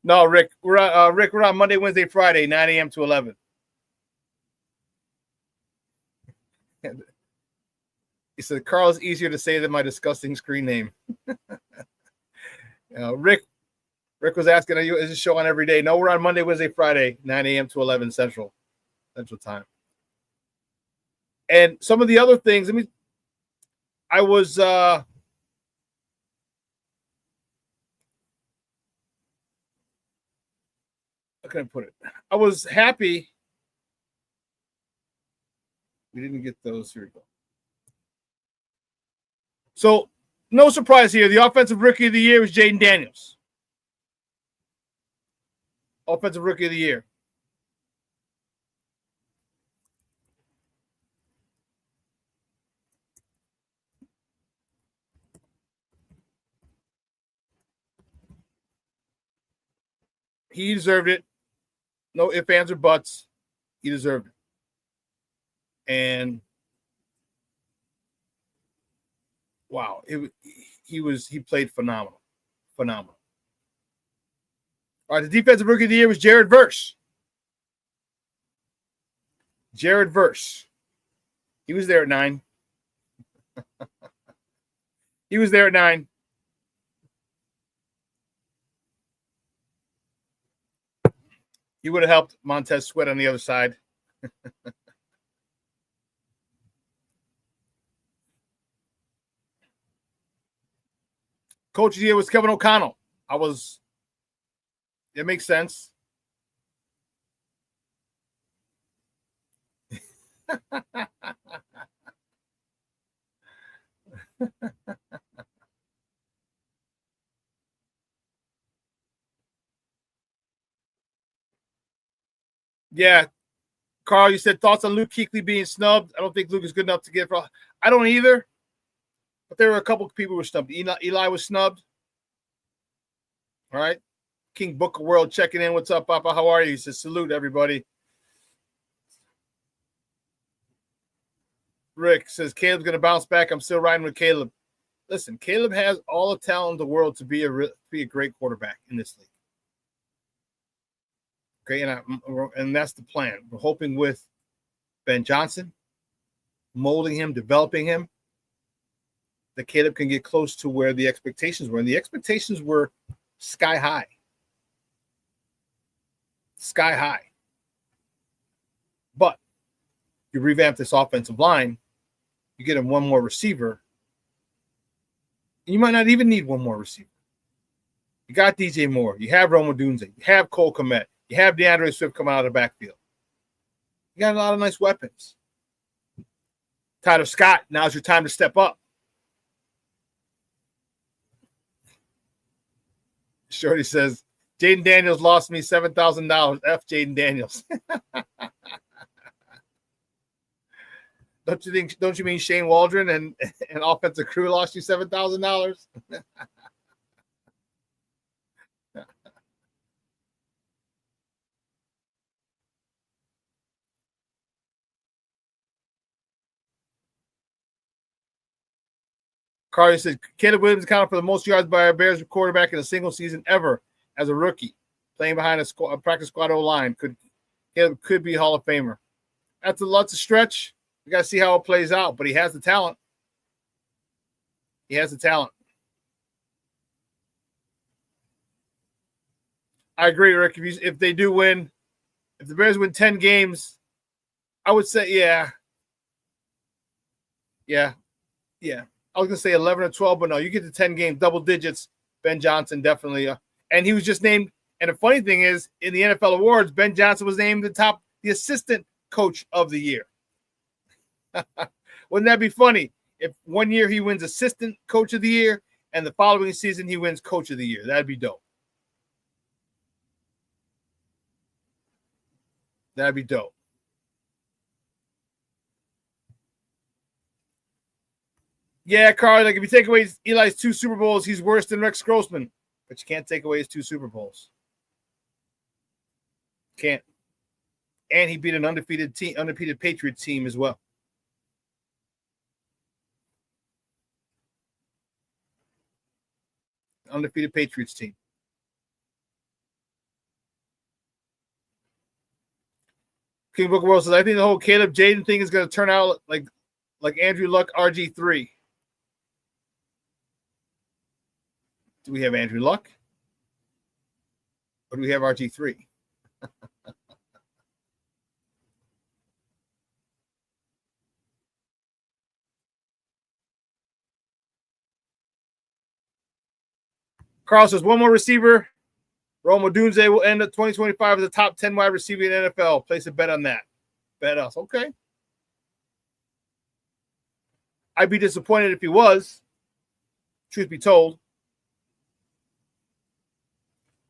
No, Rick. We're on Monday, Wednesday, Friday, 9 a.m. to 11. He said, Carl is easier to say than my disgusting screen name. Rick was asking, is this show on every day? No, we're on Monday, Wednesday, Friday, 9 a.m. to 11 Central time. And some of the other things, I was how can I put it? I was happy. We didn't get those. Here we go. So, no surprise here. The offensive rookie of the year was Jaden Daniels. Offensive rookie of the year. He deserved it. No ifs, ands, or buts. He deserved it. And wow, he played phenomenal. Phenomenal. All right, the defensive rookie of the year was Jared Verse. Jared Verse. He was there at 9. He was there at 9. He would have helped Montez Sweat on the other side. Coach of the year was Kevin O'Connell. It makes sense. Yeah. Carl, you said thoughts on Luke Kuechly being snubbed. I don't think Luke is good enough to get. I don't either. But there were a couple of people who were snubbed. Eli was snubbed. All right. King Book of World checking in. What's up, Papa? How are you? He says, salute, everybody. Rick says, Caleb's going to bounce back. I'm still riding with Caleb. Listen, Caleb has all the talent in the world to be a great quarterback in this league. Okay, and that's the plan. We're hoping with Ben Johnson, molding him, developing him, that Caleb can get close to where the expectations were. And the expectations were sky high. Sky high. But you revamp this offensive line, you get him one more receiver, you might not even need one more receiver. You got DJ Moore, you have Rome Odunze, you have Cole Kmet, you have DeAndre Swift coming out of the backfield. You got a lot of nice weapons. Tyler Scott, now's your time to step up. Shorty says, Jaden Daniels lost me $7,000. F Jaden Daniels. Don't you mean Shane Waldron and offensive crew lost you $7,000? Carly said, Caleb Williams accounted for the most yards by a Bears quarterback in a single season ever as a rookie, playing behind a practice squad O-line. Caleb could be Hall of Famer. That's a lot to stretch. We got to see how it plays out, but he has the talent. He has the talent. I agree, Rick. If they do win, if the Bears win 10 games, I would say, yeah. I was going to say 11 or 12, but no, you get to 10 games, double digits. Ben Johnson definitely. And he was just named. And the funny thing is, in the NFL awards, Ben Johnson was named the assistant coach of the year. Wouldn't that be funny if one year he wins assistant coach of the year and the following season he wins coach of the year? That'd be dope. That'd be dope. Yeah, Carl, like if you take away Eli's 2 Super Bowls, he's worse than Rex Grossman. But you can't take away his 2 Super Bowls. Can't. And he beat an undefeated Patriots team as well. Undefeated Patriots team. King Booker World says, I think the whole Caleb Jaden thing is going to turn out like Andrew Luck RG3. Do we have Andrew Luck? Or do we have RG3? Carl says, one more receiver. Rome Odunze will end up 2025 as a top 10 wide receiver in the NFL. Place a bet on that. Bet us. Okay. I'd be disappointed if he was. Truth be told.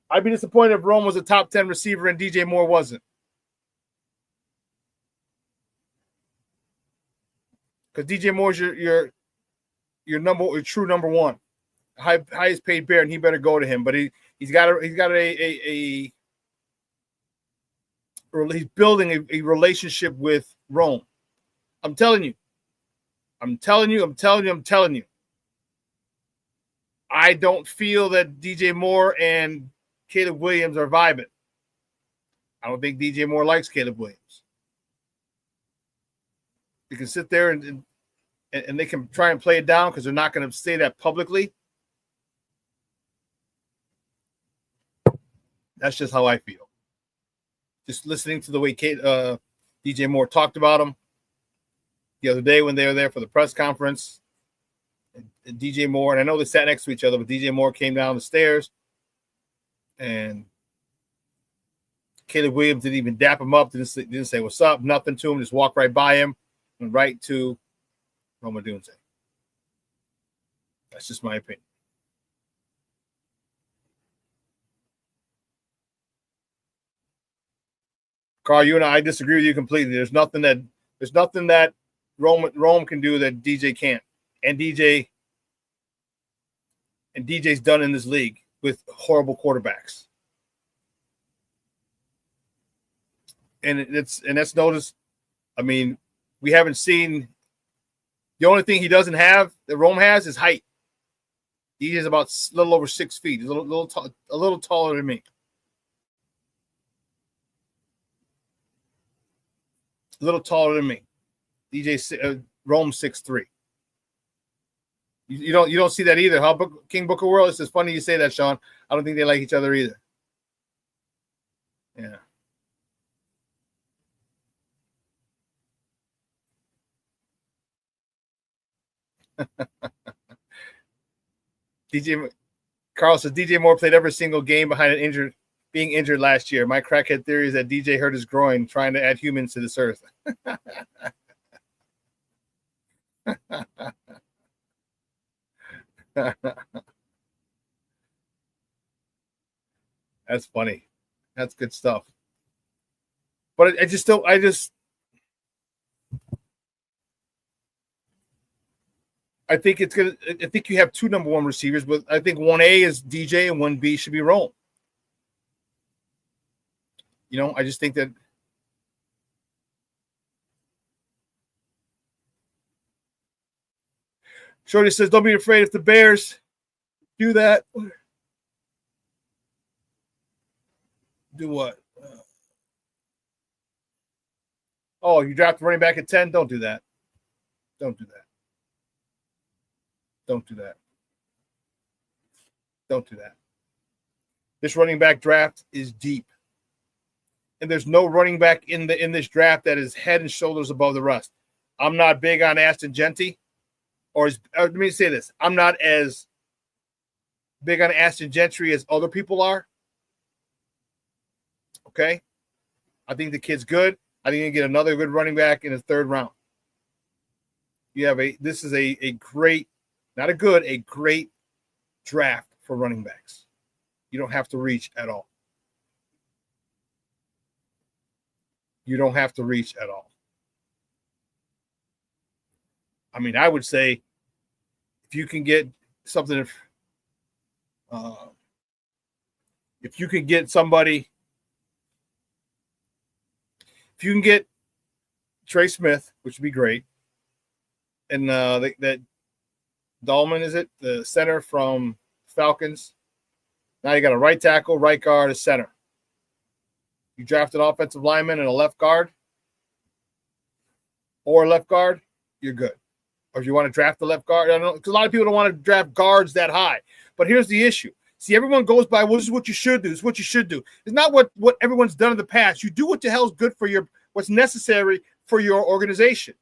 I'd be disappointed if Rome was a top 10 receiver and DJ Moore wasn't. Because DJ Moore's your true number one. Highest paid Bear, and he better go to him. But he's building a relationship with Rome. I'm telling you. I don't feel that DJ Moore and Caleb Williams are vibing. I don't think DJ Moore likes Caleb Williams. You can sit there and they can try and play it down because they're not going to say that publicly. That's just how I feel. Just listening to the way DJ Moore talked about him the other day when they were there for the press conference. And DJ Moore, and I know they sat next to each other, but DJ Moore came down the stairs and Caleb Williams didn't even dap him up, didn't say what's up, nothing to him, just walked right by him and right to Rome Odunze. That's just my opinion. Carl, you and I disagree with you completely. There's nothing that Rome can do that DJ can't. And DJ's done in this league with horrible quarterbacks. And that's noticed. I mean, we haven't seen the only thing he doesn't have that Rome has is height. He is about a little over 6 feet. He's a little taller than me. a little taller than me. Rome 6'3". You don't see that either, huh? King Booker World. It's just funny you say that, Shawn. I don't think they like each other either. Yeah. Carl says DJ Moore played every single game behind being injured last year. My crackhead theory is that DJ hurt his groin trying to add humans to this earth. That's funny. That's good stuff. But I think it's gonna. I think you have two number one receivers, but I think 1A is DJ and 1B should be Rome. I just think that. Shorty says, "Don't be afraid if the Bears do that." Do what? Oh, you draft running back at 10? Don't do that. Don't do that. Don't do that. Don't do that. This running back draft is deep. And there's no running back in this draft that is head and shoulders above the rest. I'm not big on Ashton Genty. Let me say this. I'm not as big on Ashton Gentry as other people are. Okay? I think the kid's good. I think you get another good running back in the third round. This is a great, not a good, a great draft for running backs. You don't have to reach at all. You don't have to reach at all. I mean, I would say if you can get something, if you can get somebody, if you can get Trey Smith, which would be great, and that Dahlman, is it? The center from Falcons. Now you got a right tackle, right guard, a center. You draft an offensive lineman and a left guard or a left guard, you're good. Or if you want to draft the left guard, I don't know, because a lot of people don't want to draft guards that high. But here's the issue. See, everyone goes by, well, this is what you should do. This is what you should do. It's not what everyone's done in the past. You do what the hell's good for what's necessary for your organization.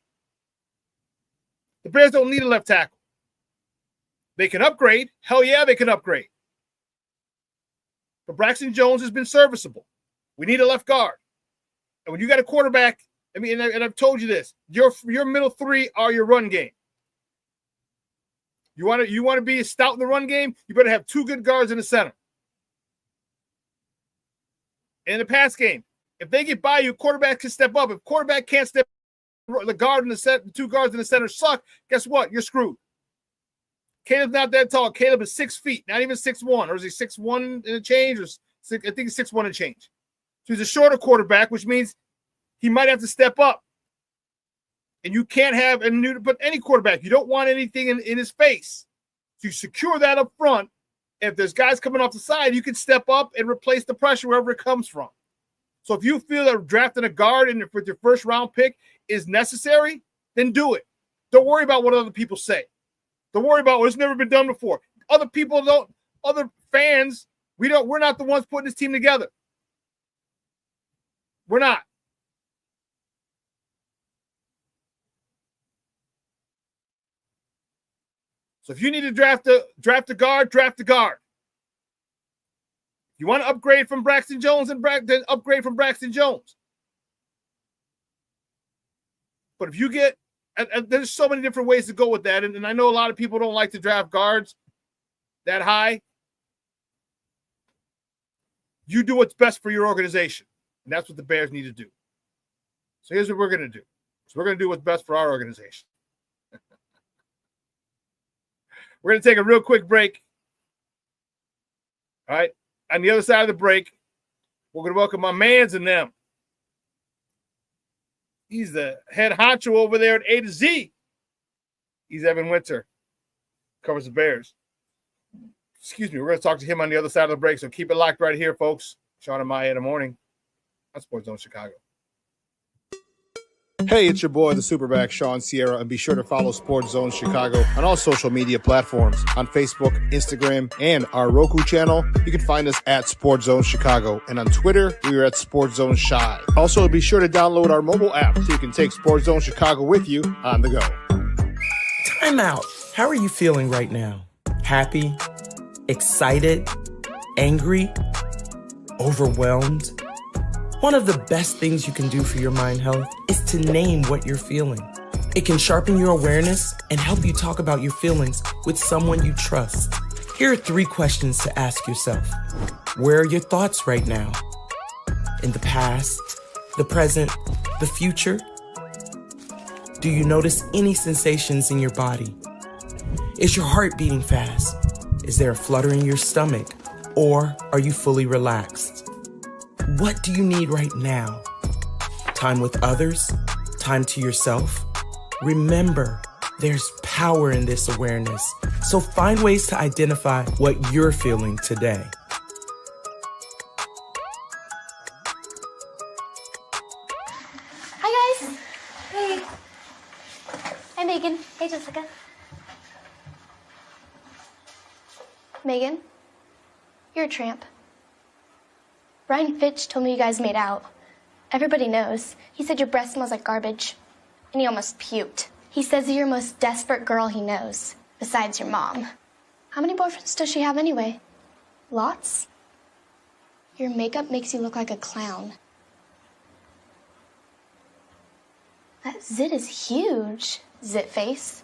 The Bears don't need a left tackle. They can upgrade. Hell yeah, they can upgrade. But Braxton Jones has been serviceable. We need a left guard. And when you got a quarterback, I mean, and I've told you this, your middle three are your run game. You want to be stout in the run game, you better have two good guards in the center. In the pass game, if they get by you, quarterback can step up. If quarterback can't step up, the two guards in the center suck, guess what? You're screwed. Caleb's not that tall. Caleb is 6 feet, not even 6'1", or is he 6'1" and a change? I think he's 6'1" and change. So he's a shorter quarterback, which means he might have to step up. And you can't have but any quarterback. You don't want anything in his face. So you secure that up front. If there's guys coming off the side, you can step up and replace the pressure wherever it comes from. So if you feel that drafting a guard with your first round pick is necessary, then do it. Don't worry about what other people say. Don't worry about it's never been done before. Other people don't. Other fans, we're not the ones putting this team together. We're not. So if you need to draft a guard, draft a guard. If you want to upgrade from Braxton Jones, then upgrade from Braxton Jones. But if you get, and there's so many different ways to go with that, and I know a lot of people don't like to draft guards that high. You do what's best for your organization, and that's what the Bears need to do. So here's what we're going to do. So we're going to do what's best for our organization. We're going to take a real quick break. All right. On the other side of the break, we're going to welcome my mans and them. He's the head honcho over there at A to Z. He's Evan Winter. Covers the Bears. Excuse me. We're going to talk to him on the other side of the break. So keep it locked right here, folks. Shawn and Maya in the morning on Sports Zone Chicago. Hey, it's your boy, the SuperBack, Shawn Sierra, and be sure to follow Sports Zone Chicago on all social media platforms on Facebook, Instagram, and our Roku channel. You can find us at Sports Zone Chicago, and on Twitter, we are at Sports Zone Shy. Also, be sure to download our mobile app so you can take Sports Zone Chicago with you on the go. Time out. How are you feeling right now? Happy? Excited? Angry? Overwhelmed? One of the best things you can do for your mind health is to name what you're feeling. It can sharpen your awareness and help you talk about your feelings with someone you trust. Here are 3 questions to ask yourself. Where are your thoughts right now? In the past, the present, the future? Do you notice any sensations in your body? Is your heart beating fast? Is there a flutter in your stomach? Or are you fully relaxed? What do you need right now? Time with others? Time to yourself? Remember, there's power in this awareness. So find ways to identify what you're feeling today. Hi, guys. Hey. Hi, Megan. Hey, Jessica. Megan, you're a tramp. Brian Fitch told me you guys made out. Everybody knows. He said your breath smells like garbage. And he almost puked. He says you're the most desperate girl he knows, besides your mom. How many boyfriends does she have anyway? Lots? Your makeup makes you look like a clown. That zit is huge, zit face.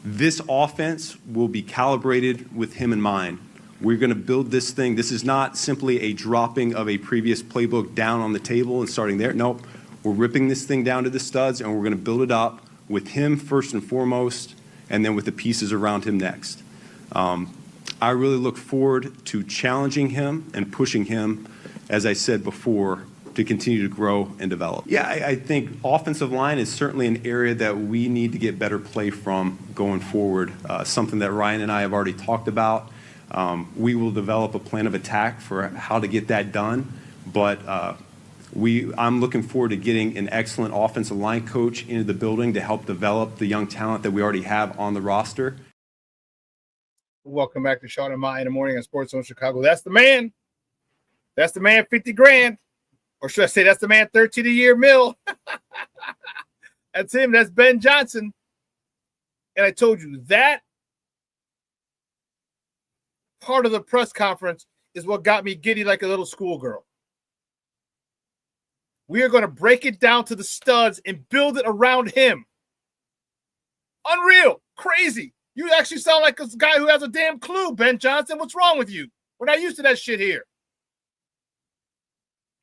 This offense will be calibrated with him in mind. We're going to build this thing. This is not simply a dropping of a previous playbook down on the table and starting there. Nope. We're ripping this thing down to the studs, and we're going to build it up with him first and foremost, and then with the pieces around him next. I really look forward to challenging him and pushing him, as I said before, to continue to grow and develop. Yeah, I think offensive line is certainly an area that we need to get better play from going forward, something that Ryan and I have already talked about. We will develop a plan of attack for how to get that done, but I'm looking forward to getting an excellent offensive line coach into the building to help develop the young talent that we already have on the roster. Welcome back to Shawn and Maya in the morning on Sports Zone Chicago. That's the man. That's the man, 50 grand. Or should I say that's the man, 13 a year mil. That's him. That's Ben Johnson. And I told you that part of the press conference is what got me giddy like a little schoolgirl. We are going to break it down to the studs and build it around him. Unreal. Crazy. You actually sound like a guy who has a damn clue, Ben Johnson. What's wrong with you? We're not used to that shit here.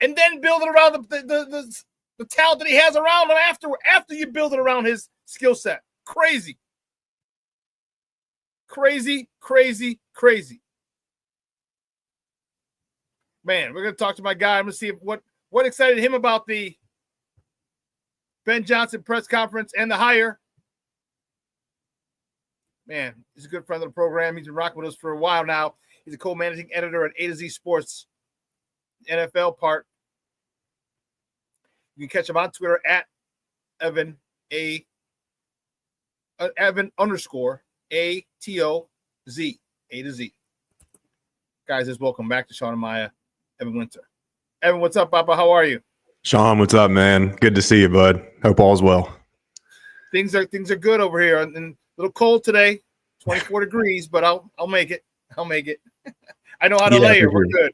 And then build it around the talent that he has around him after you build it around his skill set. Crazy. Crazy, crazy, crazy. Man, we're going to talk to my guy. I'm going to see what excited him about the Ben Johnson press conference and the hire. Man, he's a good friend of the program. He's been rocking with us for a while now. He's a co-managing editor at A to Z Sports, NFL part. You can catch him on Twitter at Evan _ATOZ, A to Z. Guys, just welcome back to Shawn and Maya, Evan Winter. Evan, what's up, Papa? How are you? Shawn, what's up, man? Good to see you, bud. Hope all's well. Things are good over here. And a little cold today, 24 degrees, but I'll make it. I'll make it. I know how to layer. We're good.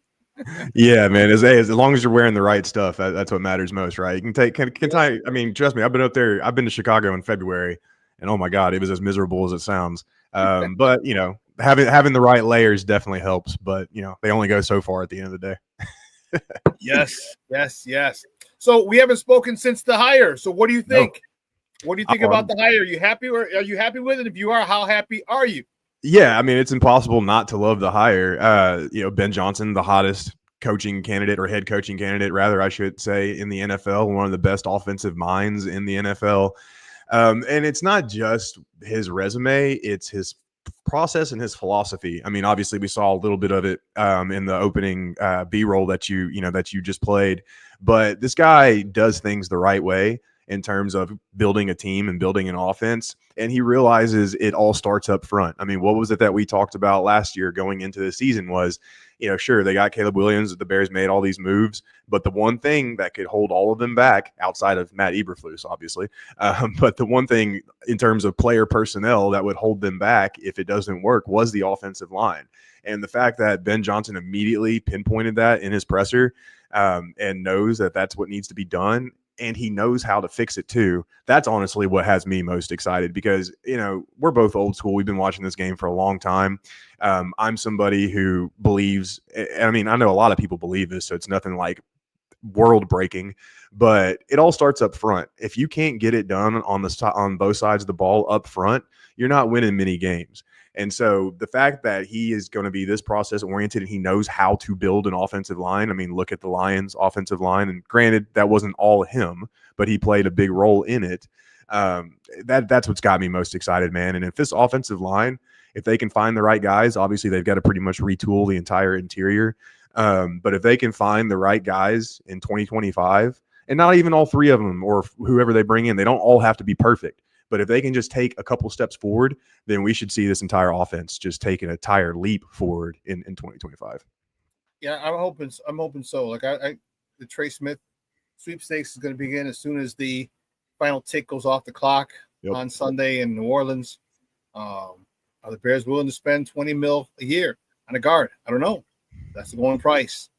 Yeah, man. As long as you're wearing the right stuff, that's what matters most, right? You can I mean, trust me, I've been up there. I've been to Chicago in February, and oh my God, it was as miserable as it sounds. But you know, having the right layers definitely helps. But you know, they only go so far at the end of the day. Yes. So we haven't spoken since the hire. So what do you think? No. What do you think about the hire? Are you happy, or are you happy with it? If you are, how happy are you? Yeah, I mean, it's impossible not to love the hire. You know, Ben Johnson, the hottest coaching candidate or head coaching candidate, rather, I should say, in the NFL, one of the best offensive minds in the NFL. And it's not just his resume, it's his process and his philosophy. I mean, obviously we saw a little bit of it in the opening B-roll that you just played, but this guy does things the right way in terms of building a team and building an offense. And he realizes it all starts up front. I mean, what was it that we talked about last year going into the season was, sure, they got Caleb Williams, the Bears made all these moves, but the one thing that could hold all of them back outside of Matt Eberflus, obviously, but the one thing in terms of player personnel that would hold them back if it doesn't work was the offensive line. And the fact that Ben Johnson immediately pinpointed that in his presser and knows that that's what needs to be done, and he knows how to fix it too. That's honestly what has me most excited because, we're both old school. We've been watching this game for a long time. I'm somebody who believes, I mean, I know a lot of people believe this, so it's nothing like world breaking, but it all starts up front. If you can't get it done on both sides of the ball up front, you're not winning many games. And so the fact that he is going to be this process oriented and he knows how to build an offensive line. I mean, look at the Lions offensive line, and granted that wasn't all him, but he played a big role in it. That's what's got me most excited, man. And if this offensive line, if they can find the right guys, obviously they've got to pretty much retool the entire interior. But if they can find the right guys in 2025, and not even all three of them or whoever they bring in, they don't all have to be perfect. But if they can just take a couple steps forward, then we should see this entire offense just take an entire leap forward in 2025. Yeah, I'm hoping so. Like the Trey Smith sweepstakes is going to begin as soon as the final tick goes off the clock on Sunday in New Orleans. Are the Bears willing to spend $20 million a year on a guard? I don't know. That's the going price.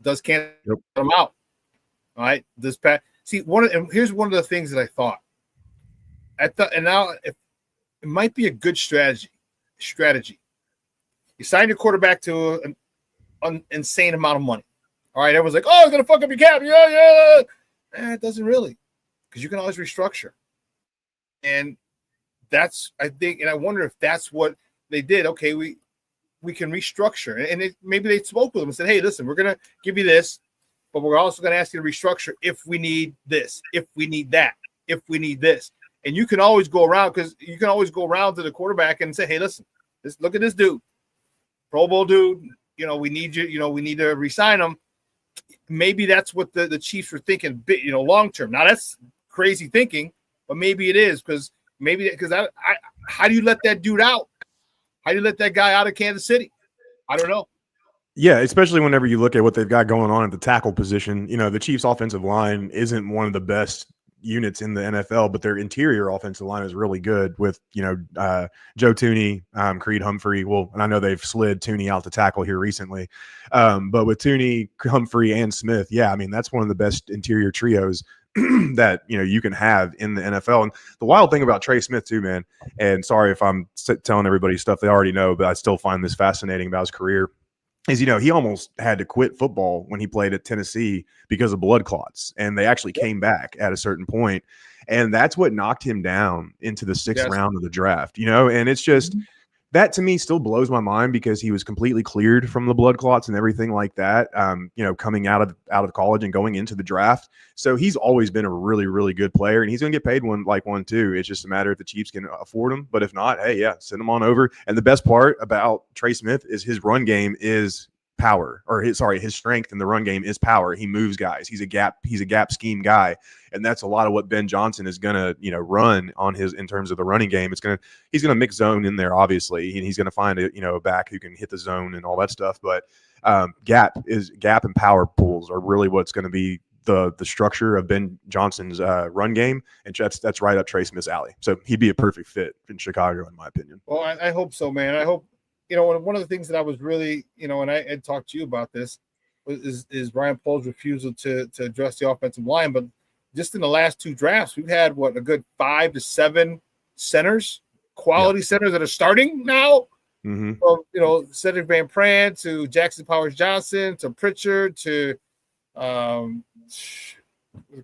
Does Canada get them out? All right. Here's one of the things that I thought. And now it might be a good strategy. You sign your quarterback to an insane amount of money. All right, everyone's like, "Oh, it's gonna fuck up your cap." Yeah. It doesn't really, because you can always restructure. And that's, I think, and I wonder if that's what they did. Okay, we can restructure, and maybe they spoke with them and said, "Hey, listen, we're gonna give you this, but we're also gonna ask you to restructure if we need this, if we need that, if we need this." And you can always go around to the quarterback and say, "Hey, listen, look at this dude, Pro Bowl dude. We need you. We need to re-sign him." Maybe that's what the Chiefs were thinking, long term. Now that's crazy thinking, but maybe it is because how do you let that dude out? How do you let that guy out of Kansas City? I don't know. Yeah, especially whenever you look at what they've got going on at the tackle position. The Chiefs' offensive line isn't one of the best units in the NFL, but their interior offensive line is really good with, Joe Thuney, Creed Humphrey. Well, and I know they've slid Thuney out to tackle here recently. But with Thuney, Humphrey, and Smith, I mean, that's one of the best interior trios that, you can have in the NFL. And the wild thing about Trey Smith too, man, and sorry if I'm telling everybody stuff they already know, but I still find this fascinating about his career, is, he almost had to quit football when he played at Tennessee because of blood clots, and they actually came back at a certain point, and that's what knocked him down into the sixth round of the draft, and it's just that to me still blows my mind because he was completely cleared from the blood clots and everything like that, coming out of college and going into the draft. So he's always been a really, really good player, and he's going to get paid one too. It's just a matter if the Chiefs can afford him. But if not, hey, send him on over. And the best part about Trey Smith is his run game is power, or his strength in the run game is power. He moves guys. He's a gap scheme guy. And that's a lot of what Ben Johnson is going to, run on in terms of the running game. He's going to mix zone in there, obviously, and he's going to find a back who can hit the zone and all that stuff. But gap and power pools are really what's going to be the structure of Ben Johnson's run game, and that's right up Trey Smith's alley. So he'd be a perfect fit in Chicago, in my opinion. Well, I hope so, man. I hope, one of the things that I was really, and I had talked to you about this, is Ryan Poles' refusal to address the offensive line. But just in the last two drafts, we've had a good 5 to 7 centers, quality centers that are starting now. Mm-hmm. From, Cedric Van Pran to Jackson Powers Johnson to Pritchard to a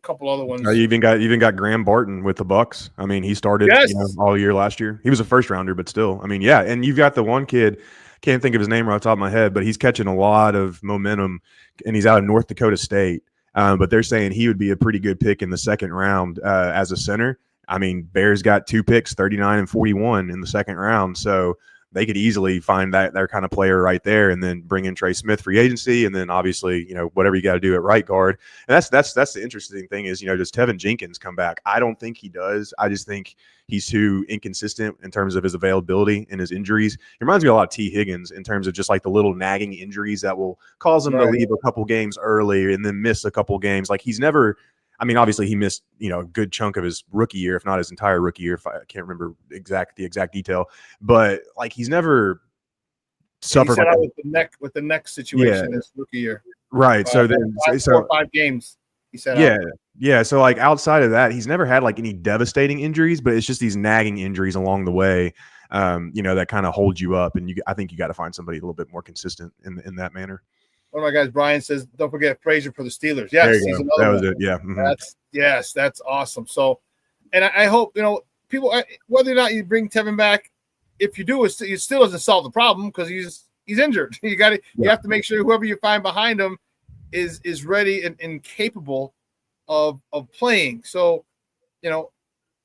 couple other ones. You even got Graham Barton with the Bucks. I mean, he started all year last year. He was a first rounder, but still, I mean, and you've got the one kid, can't think of his name right off the top of my head, but he's catching a lot of momentum, and he's out of North Dakota State. But they're saying he would be a pretty good pick in the second round as a center. I mean, Bears got 2 picks, 39 and 41 in the second round. So they could easily find their kind of player right there, and then bring in Trey Smith free agency, and then obviously, whatever you got to do at right guard. And that's the interesting thing is, does tevinjenkins come back? I don't think he does. I just think he's too inconsistent in terms of his availability and his injuries. It reminds me a lot of T. Higgins in terms of just like the little nagging injuries that will cause him to leave a couple games early and then miss a couple games. Like he's never. I mean, obviously he missed, a good chunk of his rookie year, if not his entire rookie year. If I can't remember the exact detail, but like he's never suffered with the neck situation his rookie year. Right. So then, 4 or 5 games he said. Yeah. So like outside of that, he's never had like any devastating injuries, but it's just these nagging injuries along the way, that kind of hold you up. And I think you got to find somebody a little bit more consistent in that manner. One of my guys, Brian, says, "Don't forget Frazier for the Steelers." Yes, he's another that was one. it. Yeah, that's awesome. So, and I hope people, whether or not you bring Tevin back, if you do, it still doesn't solve the problem because he's injured. You have to make sure whoever you find behind him is ready and capable of playing. So,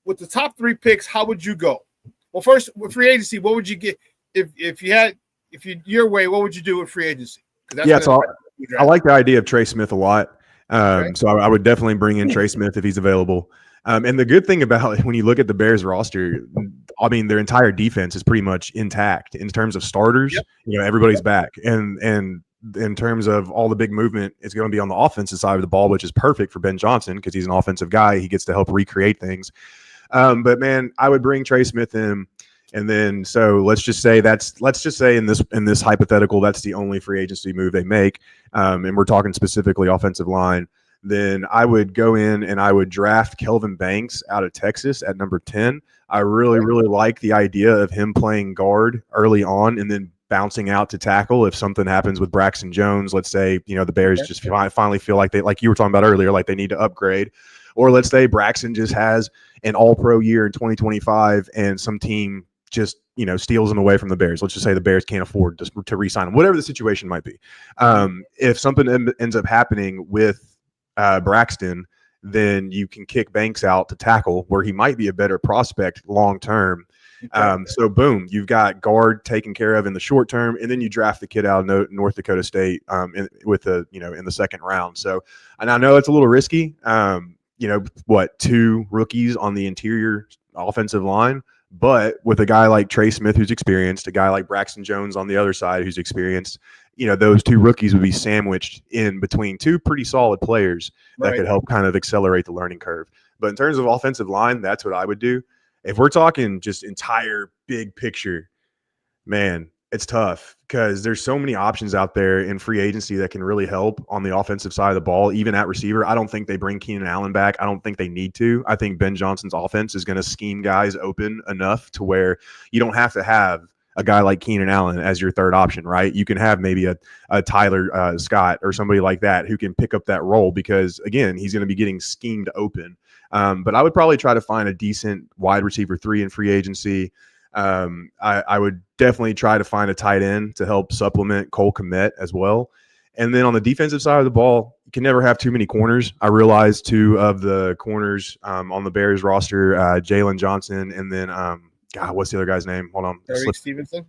with the top 3 picks, how would you go? Well, first with free agency, what would you get if you your way? What would you do with free agency? So I like the idea of Trey Smith a lot. So I would definitely bring in Trey Smith if he's available. And the good thing about when you look at the Bears roster, I mean, their entire defense is pretty much intact in terms of starters. Yep. Everybody's back. And in terms of all the big movement, it's going to be on the offensive side of the ball, which is perfect for Ben Johnson because he's an offensive guy. He gets to help recreate things. But man, I would bring Trey Smith in. And then, so let's just say in this hypothetical, that's the only free agency move they make. And we're talking specifically offensive line. Then I would go in and I would draft Kelvin Banks out of Texas at number 10. I really, really like the idea of him playing guard early on and then bouncing out to tackle if something happens with Braxton Jones. Let's say, the Bears just finally feel like like you were talking about earlier, like they need to upgrade. Or let's say Braxton just has an all-pro year in 2025 and some team just steals him away from the Bears. Let's just say the Bears can't afford to re-sign him, whatever the situation might be. If something ends up happening with Braxton, then you can kick Banks out to tackle where he might be a better prospect long term. So boom, you've got guard taken care of in the short term, and then you draft the kid out of North Dakota State in the second round. So, and I know it's a little risky. 2 rookies on the interior offensive line. But with a guy like Trey Smith, who's experienced, a guy like Braxton Jones on the other side, who's experienced, those 2 rookies would be sandwiched in between 2 pretty solid players that could help kind of accelerate the learning curve. But in terms of offensive line, that's what I would do. If we're talking just entire big picture, man, it's tough because there's so many options out there in free agency that can really help on the offensive side of the ball, even at receiver. I don't think they bring Keenan Allen back. I don't think they need to. I think Ben Johnson's offense is going to scheme guys open enough to where you don't have to have a guy like Keenan Allen as your third option, right? You can have maybe a Tyler Scott or somebody like that who can pick up that role because, again, he's going to be getting schemed open. But I would probably try to find a decent wide receiver 3 in free agency. I would definitely try to find a tight end to help supplement Cole Kmet as well. And then on the defensive side of the ball, you can never have too many corners. I realized 2 of the corners on the Bears roster, Jalen Johnson, and then what's the other guy's name? Hold on. Eric Stevenson?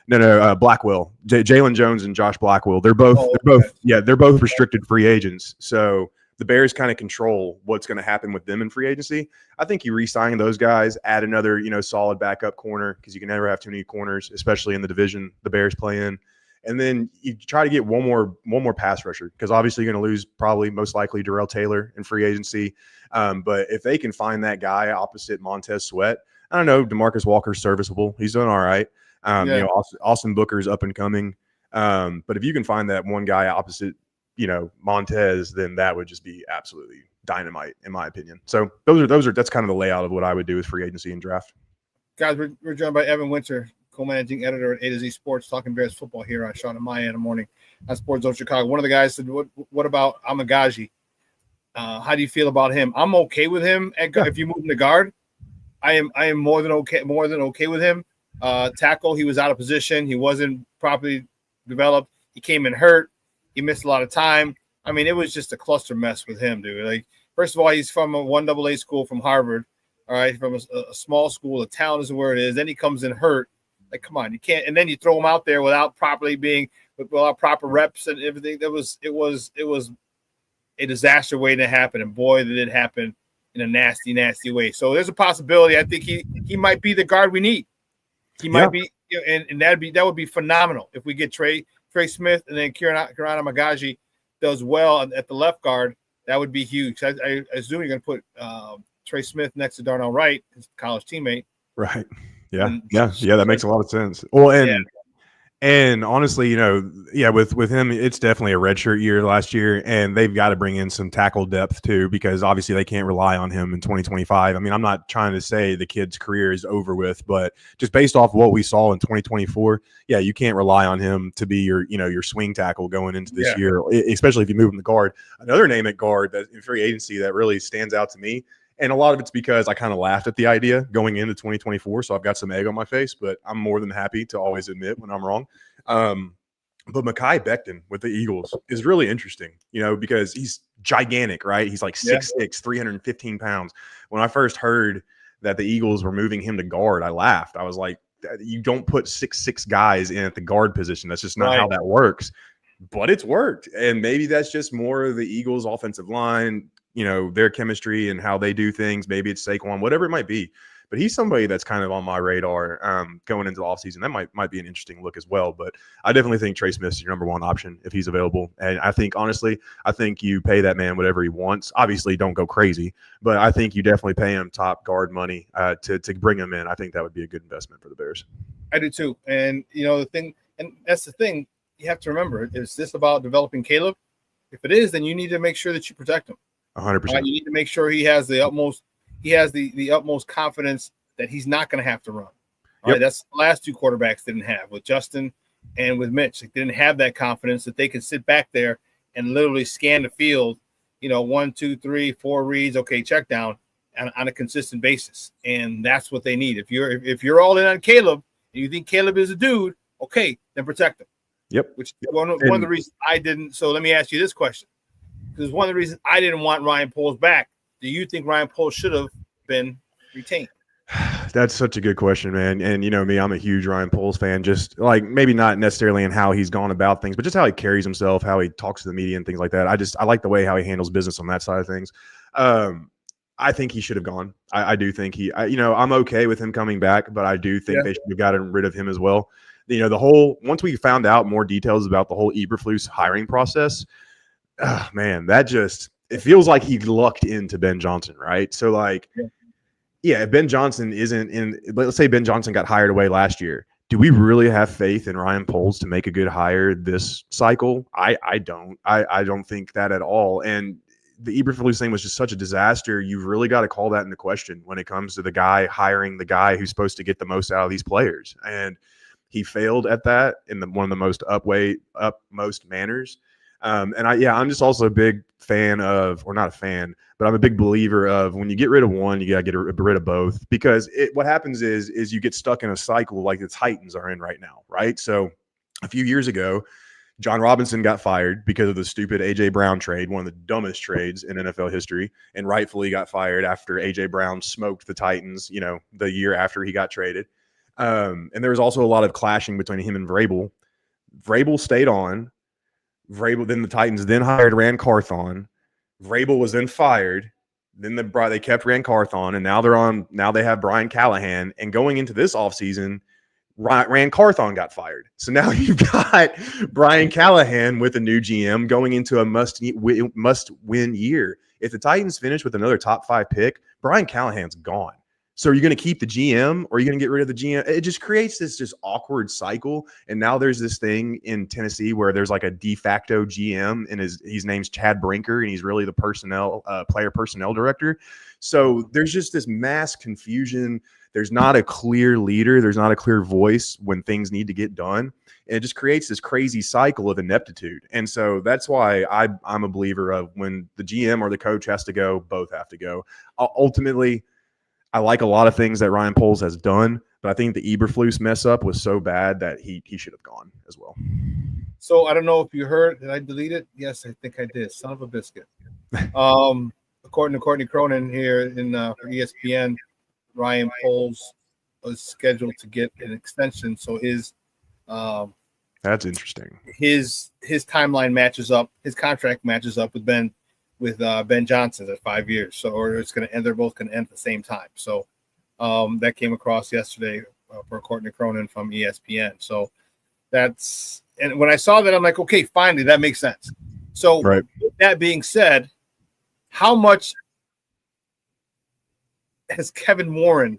No, Blackwell. Jalen Jones and Josh Blackwell. They're both restricted free agents. So the Bears kind of control what's going to happen with them in free agency. I think you re-sign those guys, add another, solid backup corner because you can never have too many corners, especially in the division the Bears play in. And then you try to get one more pass rusher because obviously you're going to lose probably most likely Darrell Taylor in free agency. But if they can find that guy opposite Montez Sweat, I don't know, DeMarcus Walker's serviceable. He's doing all right. Austin Booker's up and coming. But if you can find that one guy opposite, Montez, then that would just be absolutely dynamite in my opinion. So that's kind of the layout of what I would do with free agency and draft. Guys, we're joined by Evan Winter, co-managing editor at A to Z Sports, talking Bears football here on Shawn and Maya in the morning on Sports Zone Chicago. One of the guys said, what about Amagaji? How do you feel about him? I'm okay with him. If you move him to guard, I am more than okay with him. tackle. He was out of position. He wasn't properly developed. He came in hurt. He missed a lot of time. I mean, it was just a cluster mess with him, dude. Like, first of all, he's from a 1AA school from Harvard, all right, from a small school. The town is where it is. Then he comes in hurt. Like, come on, you can't. And then you throw him out there without properly being without proper reps and everything. It was a disaster waiting to happen, and boy, did it happen in a nasty, nasty way. So there's a possibility. I think he might be the guard we need. He might be, and that would be phenomenal if we get Trey Smith and then Kirana Magaji does well at the left guard. That would be huge. I assume you're going to put Trey Smith next to Darnell Wright, his college teammate. Right. Yeah. That makes a lot of sense. Well, and honestly, with him, it's definitely a redshirt year last year, and they've got to bring in some tackle depth too, because obviously they can't rely on him in 2025. I mean, I'm not trying to say the kid's career is over with, but just based off what we saw in 2024, you can't rely on him to be your swing tackle going into this year, especially if you move him to guard. Another name at guard that in free agency that really stands out to me, and a lot of it's because I kind of laughed at the idea going into 2024. So I've got some egg on my face, but I'm more than happy to always admit when I'm wrong. But Mekhi Becton with the Eagles is really interesting, because he's gigantic, right? He's like 6'6", 315 pounds. When I first heard that the Eagles were moving him to guard, I laughed. I was like, you don't put 6'6" guys in at the guard position. That's just not how that works. But it's worked. And maybe that's just more of the Eagles offensive line, their chemistry and how they do things. Maybe it's Saquon, whatever it might be. But he's somebody that's kind of on my radar going into the offseason. That might be an interesting look as well. But I definitely think Trey Smith is your number one option if he's available. And I think, honestly, you pay that man whatever he wants. Obviously, don't go crazy. But I think you definitely pay him top guard money to bring him in. I think that would be a good investment for the Bears. I do too. And, the thing – and that's the thing you have to remember. Is this about developing Caleb? If it is, then you need to make sure that you protect him. 100%. You need to make sure he has the utmost confidence that he's not going to have to run. All right, that's the last two quarterbacks didn't have with Justin and with Mitch. They didn't have that confidence that they could sit back there and literally scan the field, 1, 2, 3, 4 reads, okay, check down on a consistent basis. And that's what they need. If you're all in on Caleb and you think Caleb is a dude, okay, then protect him. Yep. Which one of the reasons I didn't. So let me ask you this question. Because one of the reasons I didn't want Ryan Poles back. Do you think Ryan Poles should have been retained? That's such a good question, man. And me, I'm a huge Ryan Poles fan. Just like maybe not necessarily in how he's gone about things, but just how he carries himself, how he talks to the media and things like that. I like the way how he handles business on that side of things. I think he should have gone. I do think I'm okay with him coming back, but I do think they should have gotten rid of him as well. Once we found out more details about the whole Eberflus hiring process, man, it feels like he lucked into Ben Johnson, right? So if Ben Johnson isn't in, let's say Ben Johnson got hired away last year. Do we really have faith in Ryan Poles to make a good hire this cycle? I don't. I don't think that at all. And the Eberflus thing was just such a disaster. You've really got to call that into question when it comes to the guy hiring the guy who's supposed to get the most out of these players. And he failed at that in one of the most upmost manners. I'm just also a big fan of, or not a fan, but I'm a big believer of when you get rid of one, you got to get rid of both, because what happens is you get stuck in a cycle like the Titans are in right now, right? So a few years ago, John Robinson got fired because of the stupid A.J. Brown trade, one of the dumbest trades in NFL history, and rightfully got fired after A.J. Brown smoked the Titans, the year after he got traded. And there was also a lot of clashing between him and Vrabel. Vrabel stayed on. Then the Titans then hired Rand Carthon. Vrabel was then fired. Then they kept Rand Carthon, and now they have Brian Callahan. And going into this offseason, Rand Carthon got fired. So now you've got Brian Callahan with a new GM going into a must-win year. If the Titans finish with another top 5 pick, Brian Callahan's gone. So are you going to keep the GM or are you going to get rid of the GM? It just creates this just awkward cycle. And now there's this thing in Tennessee where there's like a de facto GM, and his name's Chad Brinker, and he's really the player personnel director. So there's just this mass confusion. There's not a clear leader. There's not a clear voice when things need to get done. And it just creates this crazy cycle of ineptitude. And so that's why I'm a believer of when the GM or the coach has to go, both have to go. Ultimately, I like a lot of things that Ryan Poles has done, But I think the Eberflus mess up was so bad that he should have gone as well. So I don't know if you heard. Did I delete it? Yes, I think I did. Son of a biscuit. According to Courtney Cronin here for ESPN, Ryan Poles was scheduled to get an extension. So his that's interesting. His timeline matches up. His contract matches up with Ben Johnson's at 5 years. So, or it's going to end. They're both going to end at the same time. So that came across yesterday for Courtney Cronin from ESPN. So and when I saw that, I'm like, okay, finally, that makes sense. So right. With that being said, how much has Kevin Warren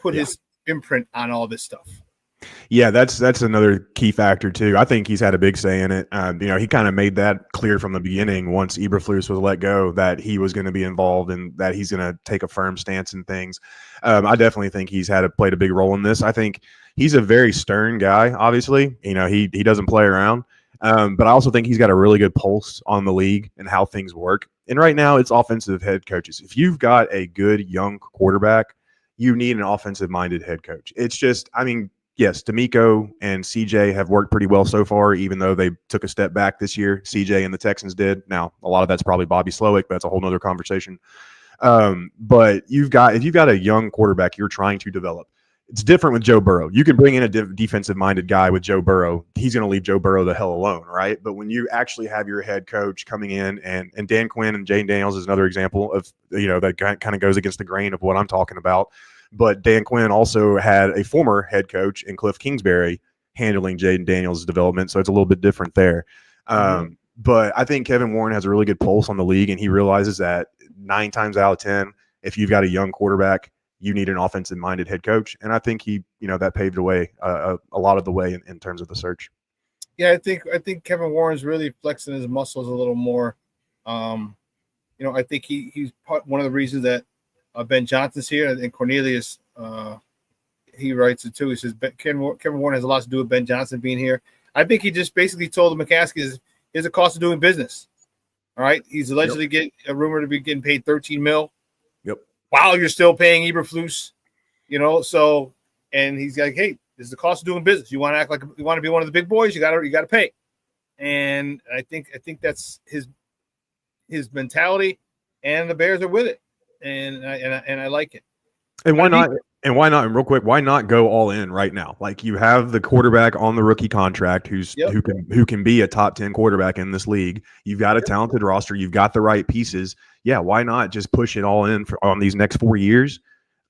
put his imprint on all this stuff? Yeah, that's another key factor too. I think he's had a big say in it. He kind of made that clear from the beginning once Eberflus was let go that he was going to be involved and that he's going to take a firm stance in things. I definitely think he's played a big role in this. I think he's a very stern guy. Obviously, he doesn't play around. But I also think he's got a really good pulse on the league and how things work. And right now, it's offensive head coaches. If you've got a good young quarterback, you need an offensive-minded head coach. It's just, yes, D'Amico and CJ have worked pretty well so far, even though they took a step back this year. CJ and the Texans did. Now, a lot of that's probably Bobby Slowick, but that's a whole nother conversation. But if you've got a young quarterback you're trying to develop, it's different with Joe Burrow. You can bring in a defensive-minded guy with Joe Burrow. He's going to leave Joe Burrow the hell alone, right? But when you actually have your head coach coming in, and Dan Quinn and Jane Daniels is another example of, that kind of goes against the grain of what I'm talking about. But Dan Quinn also had a former head coach in Cliff Kingsbury handling Jaden Daniels' development, so it's a little bit different there. But I think Kevin Warren has a really good pulse on the league, and he realizes that 9 times out of 10, if you've got a young quarterback, you need an offensive-minded head coach. And I think that paved the way, a lot of the way in terms of the search. Yeah, I think Kevin Warren's really flexing his muscles a little more. I think he's one of the reasons that Ben Johnson's here, and Cornelius, he writes it too. He says Kevin Warren has a lot to do with Ben Johnson being here. I think he just basically told the McCaskies, here's the cost of doing business. All right, he's allegedly getting a rumor to be getting paid $13 million. Yep. While you're still paying Eberflus, so, and he's like, hey, this is the cost of doing business. You want to act like you want to be one of the big boys, you got to pay. And I think that's his mentality, and the Bears are with it. And I like it. And why not? And real quick, why not go all in right now? Like, you have the quarterback on the rookie contract who can be a top 10 quarterback in this league. You've got a talented roster. You've got the right pieces. Yeah, why not just push it all in on these next 4 years?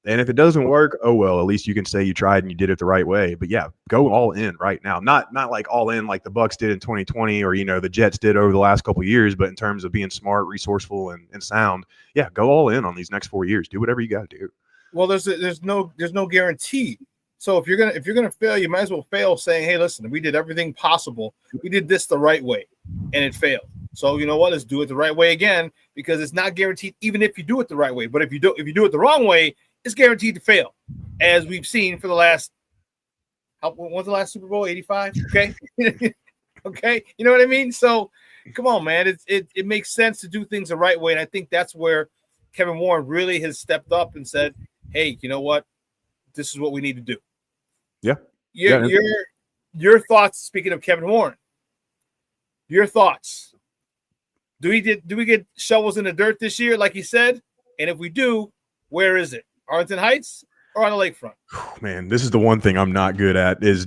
And if it doesn't work, oh well, at least you can say you tried and you did it the right way. But yeah, go all in right now. Not like all in like the Bucs did in 2020 or the Jets did over the last couple of years, but in terms of being smart, resourceful, and sound, yeah, go all in on these next 4 years. Do whatever you got to do. Well, there's no guarantee. So if you're gonna fail, you might as well fail saying, hey, listen, we did everything possible. We did this the right way, and it failed. So you know what? Let's do it the right way again, because it's not guaranteed even if you do it the right way. But if you do it the wrong way, it's guaranteed to fail, as we've seen for the last. When's the last Super Bowl? 85. Okay, okay. You know what I mean? So come on, man. It makes sense to do things the right way, and I think that's where Kevin Warren really has stepped up and said, hey, you know what? This is what we need to do. Yeah. Your thoughts, speaking of Kevin Warren, your thoughts. Do we get shovels in the dirt this year, like he said? And if we do, where is it? Arlington Heights or on the lakefront? Man, this is the one thing I'm not good at is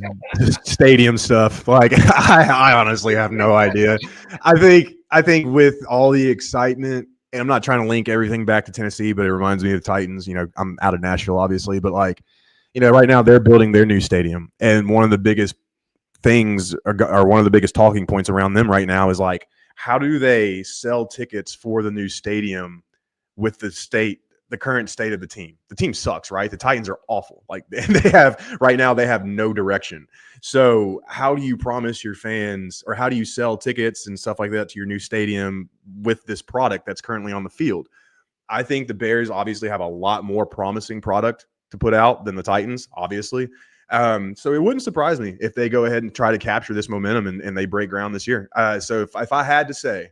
stadium stuff. Like, I honestly have no idea. I think with all the excitement, and I'm not trying to link everything back to Tennessee, but it reminds me of the Titans. I'm out of Nashville, obviously, but right now they're building their new stadium, and one of the biggest things or one of the biggest talking points around them right now is like, how do they sell tickets for the new stadium with the current state of the team? The team sucks, right? The Titans are awful. Like, they have no direction. So how do you promise your fans, or how do you sell tickets and stuff like that to your new stadium with this product that's currently on the field? I think the Bears obviously have a lot more promising product to put out than the Titans, obviously. So it wouldn't surprise me if they go ahead and try to capture this momentum and they break ground this year. So if I had to say,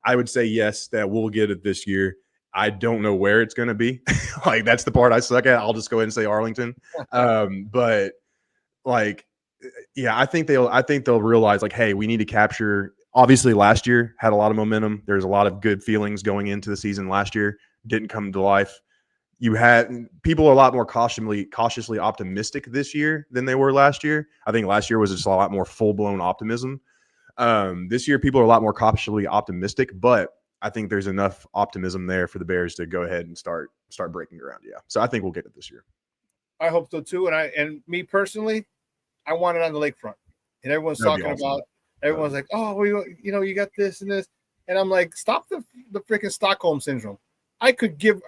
I would say yes, that we'll get it this year. I don't know where it's going to be. Like, that's the part I suck at. I'll just go ahead and say Arlington. But like, yeah, I think they'll realize, like, hey, we need to capture. Obviously, last year had a lot of momentum. There's a lot of good feelings going into the season last year. Didn't come to life. You had people are a lot more cautiously optimistic this year than they were last year. I think last year was just a lot more full-blown optimism. This year, people are a lot more cautiously optimistic, but I think there's enough optimism there for the Bears to go ahead and start breaking ground. Yeah, so I think we'll get it this year. I hope so too. And me personally, I want it on the lakefront. And everyone's That'd be talking awesome. about. Everyone's like, oh, well, you got this and this, and I'm like, stop the freaking Stockholm syndrome. I couldn't give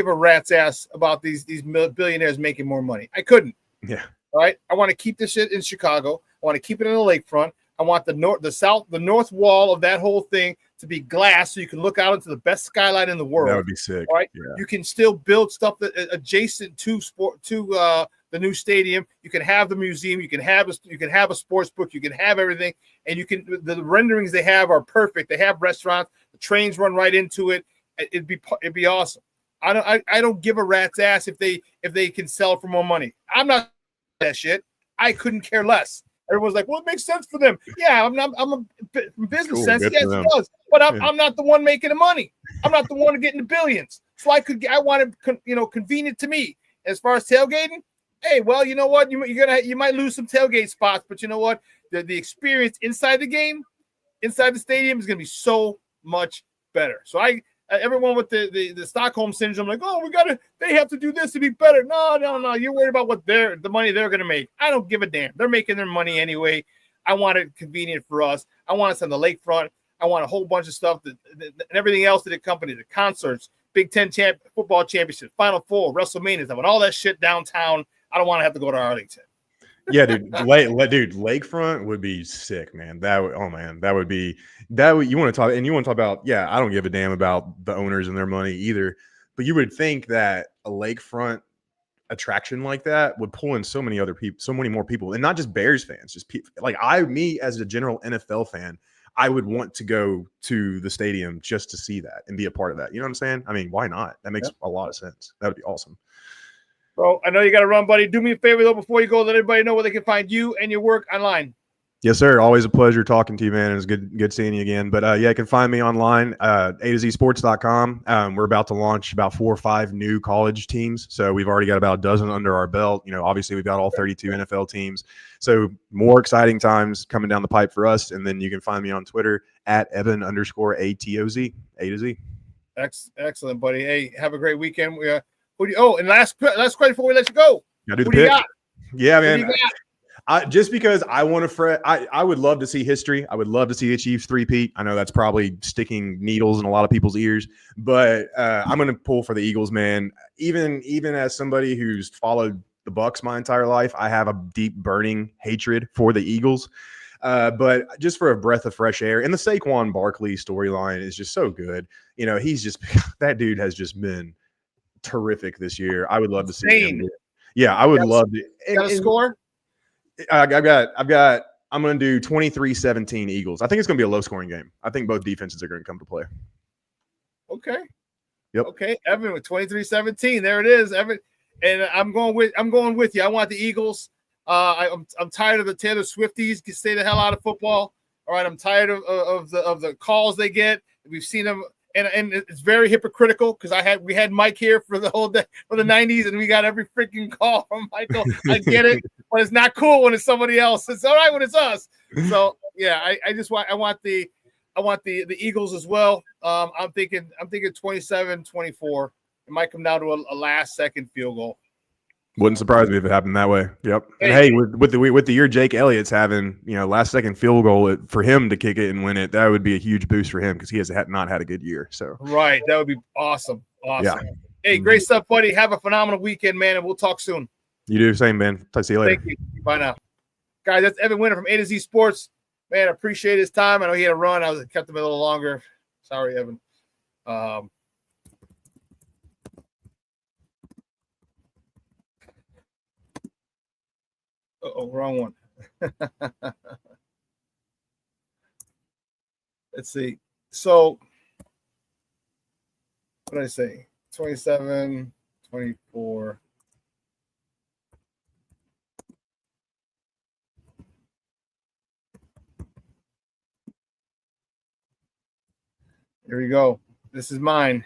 a rat's ass about these billionaires making more money. I couldn't. Yeah. All right. I want to keep this shit in Chicago. I want to keep it in the lakefront. I want the north wall of that whole thing to be glass, so you can look out into the best skyline in the world. That would be sick. All right. Yeah. You can still build stuff that adjacent to the new stadium. You can have the museum. You can have a sports book. You can have everything, and the renderings they have are perfect. They have restaurants. The trains run right into it. It'd be awesome. I don't give a rat's ass if they can sell for more money. I'm not that shit. I couldn't care less. Everyone's like, well, it makes sense for them. Yeah, I'm a business Cool, sense. good Yes, for it them. does. But I'm not the one making the money. I'm not the one getting the billions. So I want it, convenient to me. As far as tailgating, hey, well, you know what? You might lose some tailgate spots, but you know what? The experience inside the game, inside the stadium, is going to be so much better. So everyone with the Stockholm syndrome, like, oh, they have to do this to be better. No. You're worried about what the money they're going to make. I don't give a damn. They're making their money anyway. I want it convenient for us. I want us on the lakefront. I want a whole bunch of stuff and everything else that accompanies the concerts, Big Ten football championship, Final Four, WrestleMania. I want all that shit downtown. I don't want to have to go to Arlington. Yeah, dude. Lakefront would be sick, man. That would be you want to talk about, yeah, I don't give a damn about the owners and their money either. But you would think that a lakefront attraction like that would pull in so many other people, so many more people, and not just Bears fans, just people like me as a general NFL fan. I would want to go to the stadium just to see that and be a part of that. You know what I'm saying? I mean, why not? That makes a lot of sense. That would be awesome. Bro, I know you got to run, buddy. Do me a favor, though, before you go, let everybody know where they can find you and your work online. Yes, sir. Always a pleasure talking to you, man. It's good seeing you again. But yeah, you can find me online, A2Zsports.com. We're about to launch about 4 or 5 new college teams. So we've already got about a dozen under our belt. Obviously we've got all 32 NFL teams. So more exciting times coming down the pipe for us. And then you can find me on Twitter at Evan_ATOZ, A to Z. Excellent, buddy. Hey, have a great weekend. And last question before we let you go. Gotta do the Who do you pick. got? Yeah, Who do man. you got? Just because I want to fret, I would love to see history. I would love to see the Chiefs three-peat. I know that's probably sticking needles in a lot of people's ears, but I'm going to pull for the Eagles, man. Even as somebody who's followed the Bucs my entire life, I have a deep burning hatred for the Eagles. But just for a breath of fresh air, and the Saquon Barkley storyline is just so good. He's just that dude has just been terrific this year. I would love to see him. Yeah, I would love to. Got a score? I'm going to do 23-17 Eagles. I think it's going to be a low-scoring game. I think both defenses are going to come to play. Okay. Yep. Okay, Evan with 23-17. There it is, Evan. And I'm going with you. I want the Eagles. I'm tired of the Taylor Swifties. Stay the hell out of football. All right, I'm tired of the calls they get. We've seen them. And it's very hypocritical because we had Mike here for the whole day for the 90s, and we got every freaking call from Michael. I get it, but it's not cool when it's somebody else. It's all right when it's us. So yeah, I want the Eagles as well. I'm thinking 27-24. It might come down to a last second field goal. Wouldn't surprise me if it happened that way. Yep. And hey, with the year Jake Elliott's having, last second field goal for him to kick it and win it, that would be a huge boost for him because he has not had a good year. So right, that would be awesome. Yeah. Hey, great stuff, buddy. Have a phenomenal weekend, man, and we'll talk soon. You do the same, man. See you later. Thank you. Bye now, guys. That's Evan Winter from A to Z Sports. Man, I appreciate his time. I know he had a run. I kept him a little longer. Sorry, Evan. Wrong one. Let's see. So What did I say? 27, 24. Here we go. This is mine.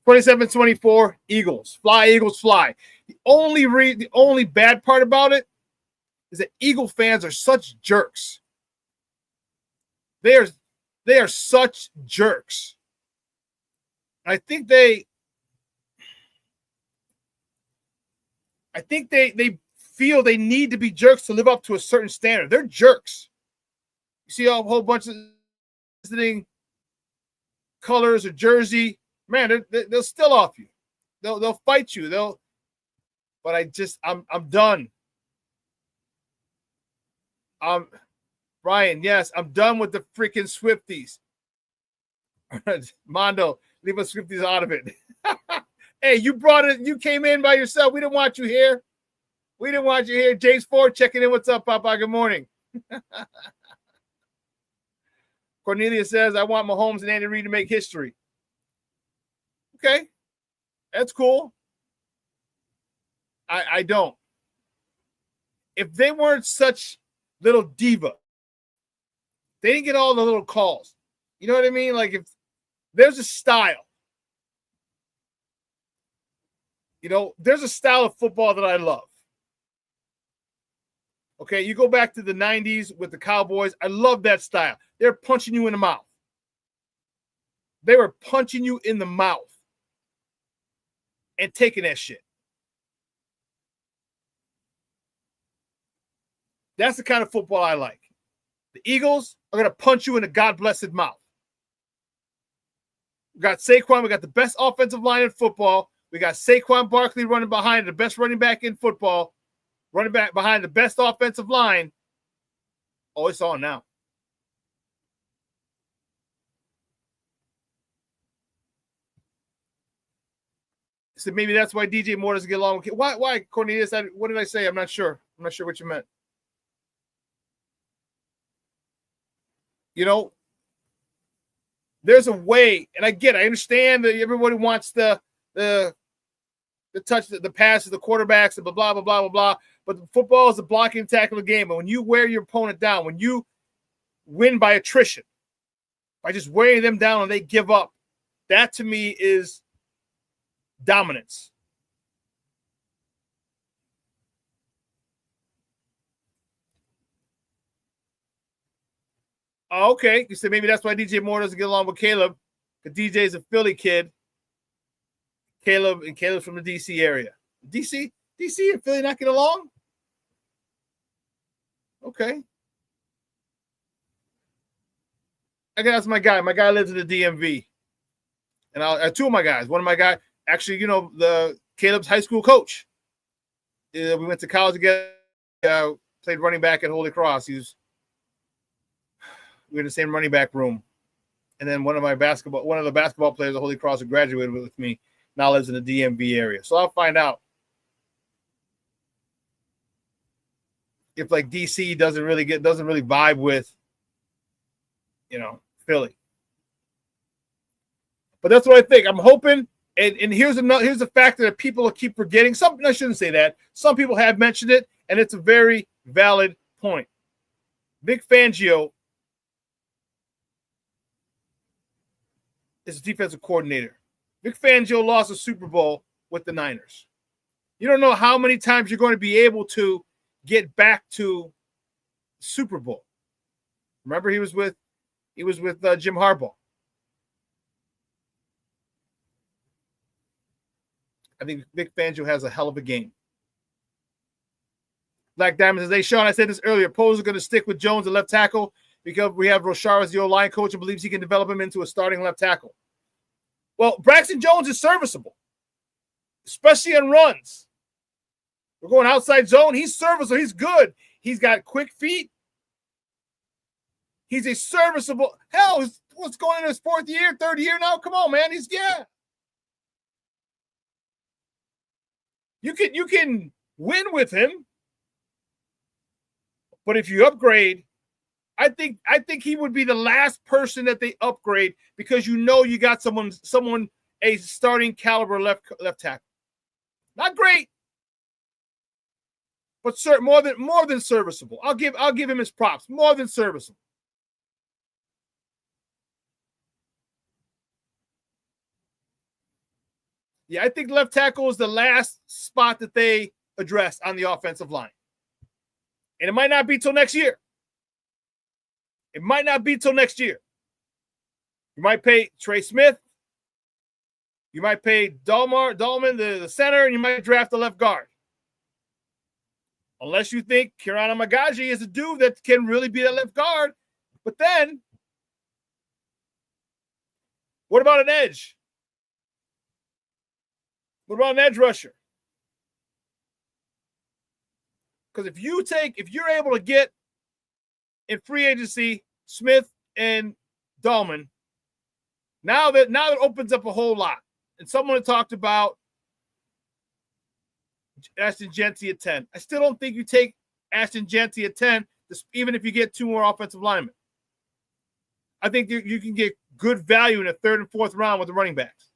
27-24, Eagles. Fly, Eagles, fly. The only bad part about it is that Eagle fans are such jerks. They are such jerks. I think they feel they need to be jerks to live up to a certain standard. They're jerks. You see a whole bunch of visiting colors or jersey, man, they'll still off you. They'll fight you. But I'm done. Brian, yes, I'm done with the freaking Swifties. Mondo, leave us Swifties out of it. Hey, you brought it. You came in by yourself. We didn't want you here. James Ford checking in. What's up, Papa? Good morning. Cornelia says, I want Mahomes and Andy Reid to make history. Okay. That's cool. I don't. If they weren't such little diva, they didn't get all the little calls. You know what I mean? Like, if there's a style, there's a style of football that I love. Okay, you go back to the 90s with the Cowboys. I love that style. They're punching you in the mouth. They were punching you in the mouth and taking that shit. That's the kind of football I like. The Eagles are going to punch you in the God-blessed mouth. We got Saquon. We got the best offensive line in football. We got Saquon Barkley running behind the best running back in football. Running back behind the best offensive line. Oh, it's on now. So maybe that's why DJ Moore doesn't get along with. Why Cornelius? What did I say? I'm not sure. I'm not sure what you meant. There's a way, and I understand that everybody wants the touch, the passes, the quarterbacks, and blah, blah, blah, blah, blah, blah. But football is a blocking and tackling game. And when you wear your opponent down, when you win by attrition, by just wearing them down and they give up, that to me is dominance. Oh, okay. You said maybe that's why DJ Moore doesn't get along with Caleb, because DJ's a Philly kid. Caleb's from the DC area. DC and Philly not get along? Okay. I guess that's my guy. My guy lives in the DMV. And two of my guys. One of my guys, actually, the Caleb's high school coach. We went to college together. Played running back at Holy Cross. We were in the same running back room. And then one of the basketball players at Holy Cross who graduated with me now lives in the DMV area. So I'll find out if DC doesn't really vibe with, Philly. But that's what I think. I'm hoping, and here's a factor that people will keep forgetting. I shouldn't say that. Some people have mentioned it, and it's a very valid point. Vic Fangio is a defensive coordinator. Vic Fangio lost a Super Bowl with the Niners. You don't know how many times you're going to be able to get back to Super Bowl. Remember, he was with Jim Harbaugh. I think Vic Fangio has a hell of a game. Black Diamond says, hey, Shawn, I said this earlier. Poles are going to stick with Jones at left tackle because we have Rochar as the O-line coach and believes he can develop him into a starting left tackle. Well, Braxton Jones is serviceable, especially on runs. We're going outside zone. He's serviceable. He's good. He's got quick feet. He's a serviceable. Hell, what's going in his third year now? Come on, man. You can win with him, but if you upgrade, I think he would be the last person that they upgrade because you got someone a starting caliber left tackle. Not great, but more than serviceable. I'll give him his props. More than serviceable. Yeah, I think left tackle is the last spot that they address on the offensive line. And it might not be till next year. You might pay Trey Smith. You might pay Dahlman, the center, and you might draft the left guard. Unless you think Kirana Magaji is a dude that can really be a left guard. But then, what about an edge? What about an edge rusher? Because if you're able to get in free agency Smith and Dahlman, now that opens up a whole lot. And someone talked about Ashton Jeanty at 10. I still don't think you take Ashton Jeanty at 10, even if you get 2 more offensive linemen. I think you can get good value in the 3rd and 4th round with the running backs.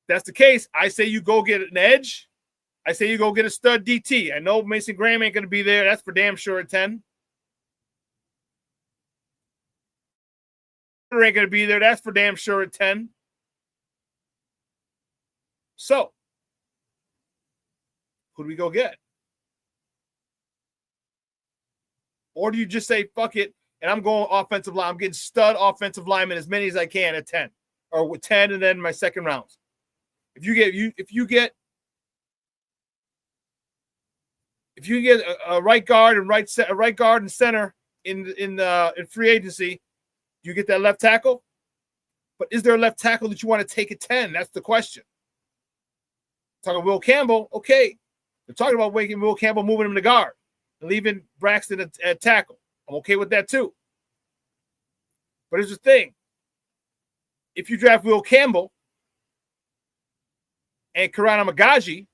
If that's the case, I say you go get an edge. I say you go get a stud DT. I know Mason Graham ain't going to be there. That's for damn sure at 10. Ain't going to be there. That's for damn sure at 10. So, who do we go get? Or do you just say, fuck it, and I'm going offensive line. I'm getting stud offensive linemen, as many as I can at 10. Or with 10 and then my second rounds. If you get a right guard and center in free agency, you get that left tackle. But is there a left tackle that you want to take at 10? That's the question. Talking Will Campbell, okay. They're talking about making Will Campbell, moving him to guard and leaving Braxton at tackle. I'm okay with that too. But here's the thing. If you draft Will Campbell and Kirana Magaji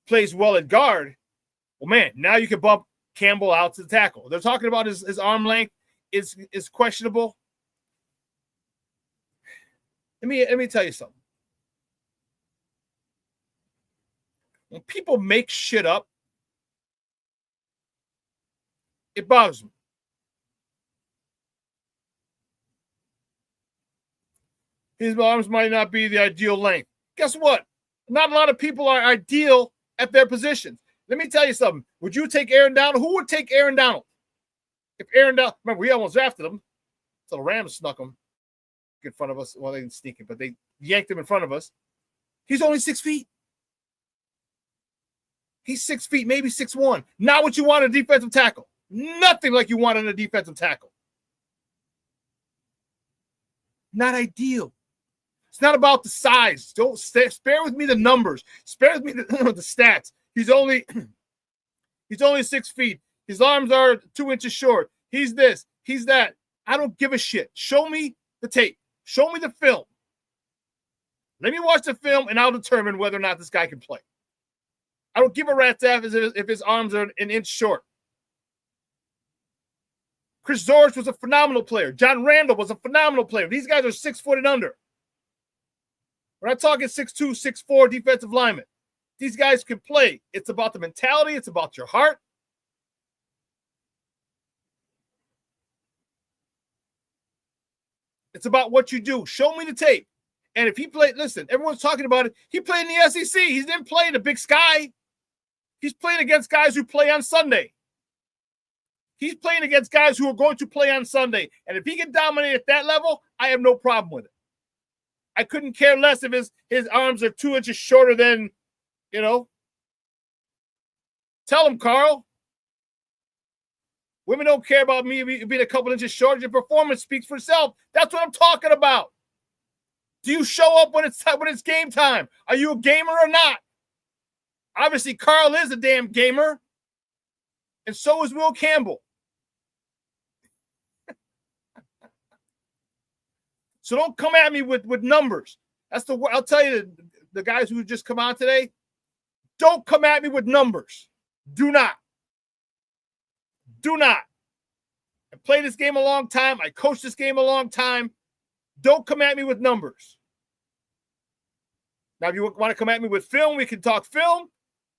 plays well at guard, well, man, now you can bump Campbell out to the tackle. They're talking about his arm length is questionable. Let me tell you something. When people make shit up, it bothers me. His arms might not be the ideal length. Guess what? Not a lot of people are ideal at their positions. Let me tell you something. Would you take Aaron Donald? Who would take Aaron Donald? If Aaron Donald, remember, we almost drafted him. So the Rams snuck him in front of us. Well, they didn't sneak him, but they yanked him in front of us. He's only 6 feet. He's 6 feet, maybe 6'1". Not what you want in a defensive tackle. Nothing like you want in a defensive tackle. Not ideal. It's not about the size. Don't spare with me the numbers. Spare with me the stats. He's only 6 feet. His arms are 2 inches short. He's this. He's that. I don't give a shit. Show me the tape. Show me the film. Let me watch the film, and I'll determine whether or not this guy can play. I don't give a rat's ass if his arms are an inch short. Chris Zorich was a phenomenal player. John Randall was a phenomenal player. These guys are 6 foot and under. We're not talking 6'2", 6'4" defensive linemen. These guys can play. It's about the mentality. It's about your heart. It's about what you do. Show me the tape. And if he played, listen, everyone's talking about it. He played in the SEC. He didn't play in the Big Sky. He's playing against guys who play on Sunday. He's playing against guys who are going to play on Sunday. And if he can dominate at that level, I have no problem with it. I couldn't care less if his arms are 2 inches shorter than, Tell him, Carl. Women don't care about me being a couple inches short. Your performance speaks for itself. That's what I'm talking about. Do you show up when it's game time? Are you a gamer or not? Obviously, Carl is a damn gamer. And so is Will Campbell. So don't come at me with numbers. I'll tell you, the guys who just come on today, don't come at me with numbers. Do not. Do not. I played this game a long time. I coached this game a long time. Don't come at me with numbers. Now, if you want to come at me with film, we can talk film.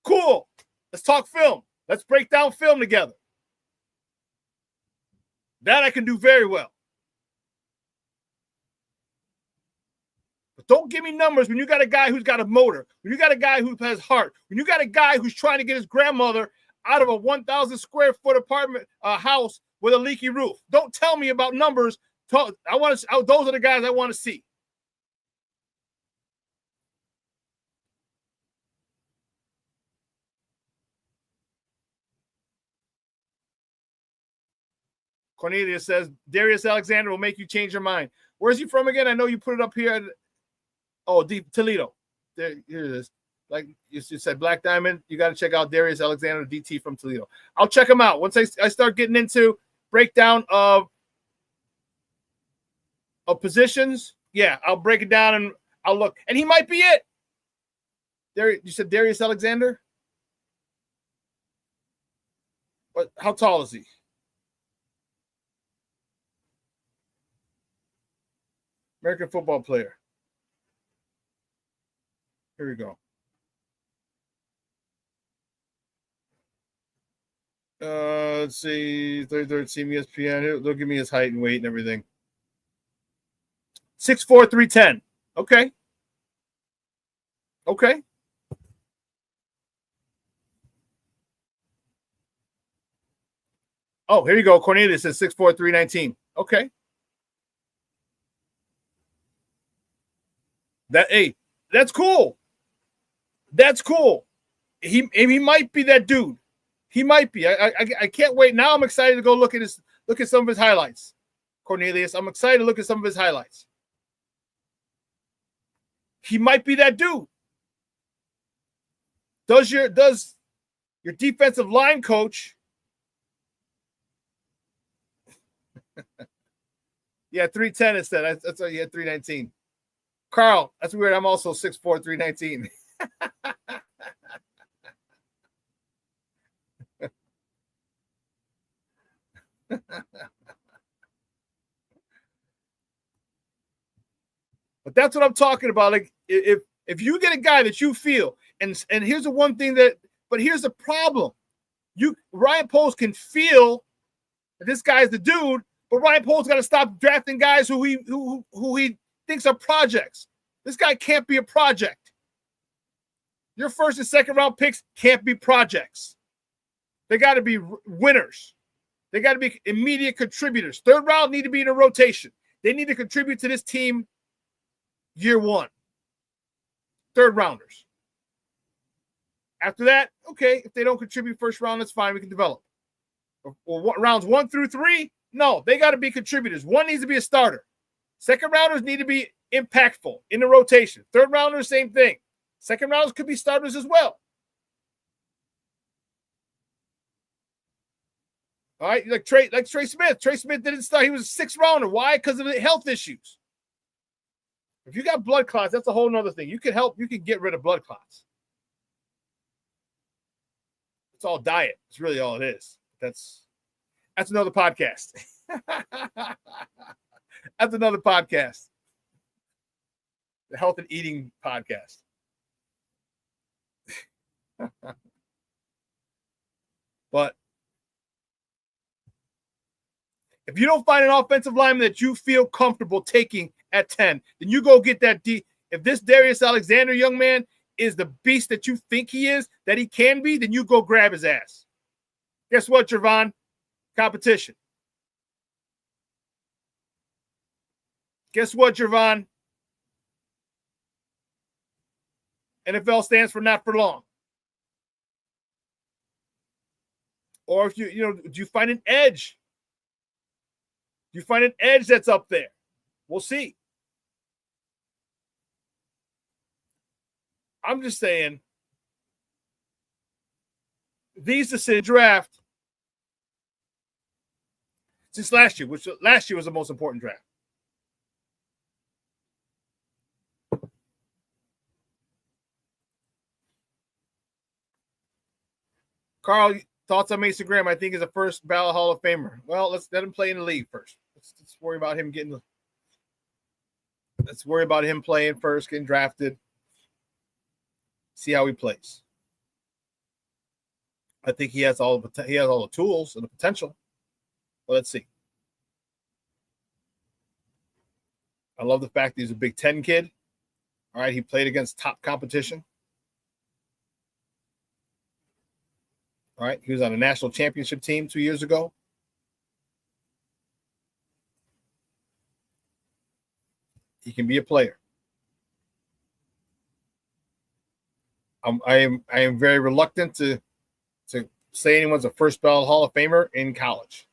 Cool. Let's talk film. Let's break down film together. That I can do very well. But don't give me numbers when you got a guy who's got a motor, when you got a guy who has heart, when you got a guy who's trying to get his grandmother out of a 1,000 square foot apartment house with a leaky roof. Don't tell me about numbers. Those are the guys I want to see. Cornelius says, Darius Alexander will make you change your mind. Where's he from again? I know you put it up here. Toledo. Here it is. Like you said, Black Diamond. You got to check out Darius Alexander, DT from Toledo. I'll check him out. Once I start getting into breakdown of positions, yeah, I'll break it down and I'll look. And he might be it. You said Darius Alexander? What? How tall is he? American football player. Here we go. Let's see. Third team ESPN. They'll give me his height and weight and everything. 6'4", 310. Okay. Okay. Oh, here you go. Cornelius says 6'4", 319. Okay. That's cool. That's cool. He might be that dude. He might be. I can't wait. Now I'm excited to go look at some of his highlights. Cornelius, I'm excited to look at some of his highlights. He might be that dude. Does your defensive line coach? Yeah, 310 instead. That's why you had 319. Carl, that's weird. I'm also 6'4", 319. But that's what I'm talking about. Like if you get a guy that you feel, and here's the one thing but here's the problem. Ryan Poles can feel that this guy's the dude, but Ryan Poles got to stop drafting guys who he thinks are projects. This guy can't be a project. Your first and second round picks can't be projects. They got to be winners. They got to be immediate contributors. Third round need to be in a rotation. They need to contribute to this team year one. Third rounders. After that, okay, if they don't contribute first round, that's fine. We can develop. Or rounds 1 through 3, no, they got to be contributors. One needs to be a starter. Second rounders need to be impactful in the rotation. Third rounders, same thing. Second rounders could be starters as well. All right, like Trey Smith. Trey Smith didn't start. He was a 6th rounder. Why? Because of the health issues. If you got blood clots, that's a whole nother thing. You can get rid of blood clots. It's all diet. It's really all it is. That's another podcast. That's another podcast. The health and eating podcast. But if you don't find an offensive lineman that you feel comfortable taking at 10, then you go get that D. If this Darius Alexander young man is the beast that you think he is, that he can be, then you go grab his ass. Guess what, Gervon? Competition. Guess what, Gervon? NFL stands for not for long. Or if do you find an edge? Do you find an edge that's up there? We'll see. I'm just saying, these decisions draft since last year, which last year was the most important draft. Carl, thoughts on Mason Graham? I think he's a first ballot Hall of Famer. Well, let's let him play in the league first. Let's worry about him getting. Let's worry about him playing first, getting drafted. See how he plays. I think he has all the tools and the potential. But let's see. I love the fact that he's a Big Ten kid. All right, he played against top competition. All right, he was on a national championship team 2 years ago. He can be a player. I am very reluctant to say anyone's a first ballot Hall of Famer in college.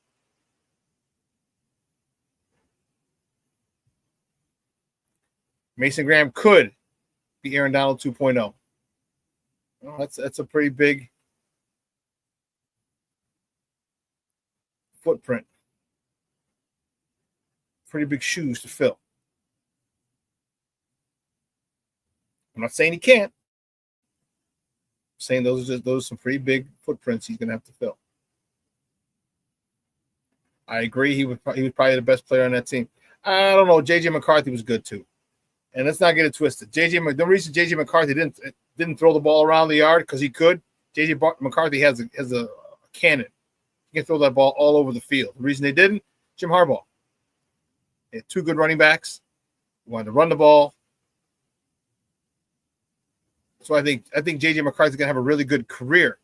Mason Graham could be Aaron Donald 2.0. Well, that's a pretty big footprint. Pretty big shoes to fill. I'm not saying he can't. I'm saying those are some pretty big footprints he's going to have to fill. I agree. He was probably the best player on that team. I don't know. J.J. McCarthy was good too. And let's not get it twisted. The reason J.J. McCarthy didn't throw the ball around the yard because he could. J.J. McCarthy has a cannon. He can throw that ball all over the field. The reason they didn't, Jim Harbaugh. They had two good running backs. He wanted to run the ball. So I think J.J. McCarthy's going to have a really good career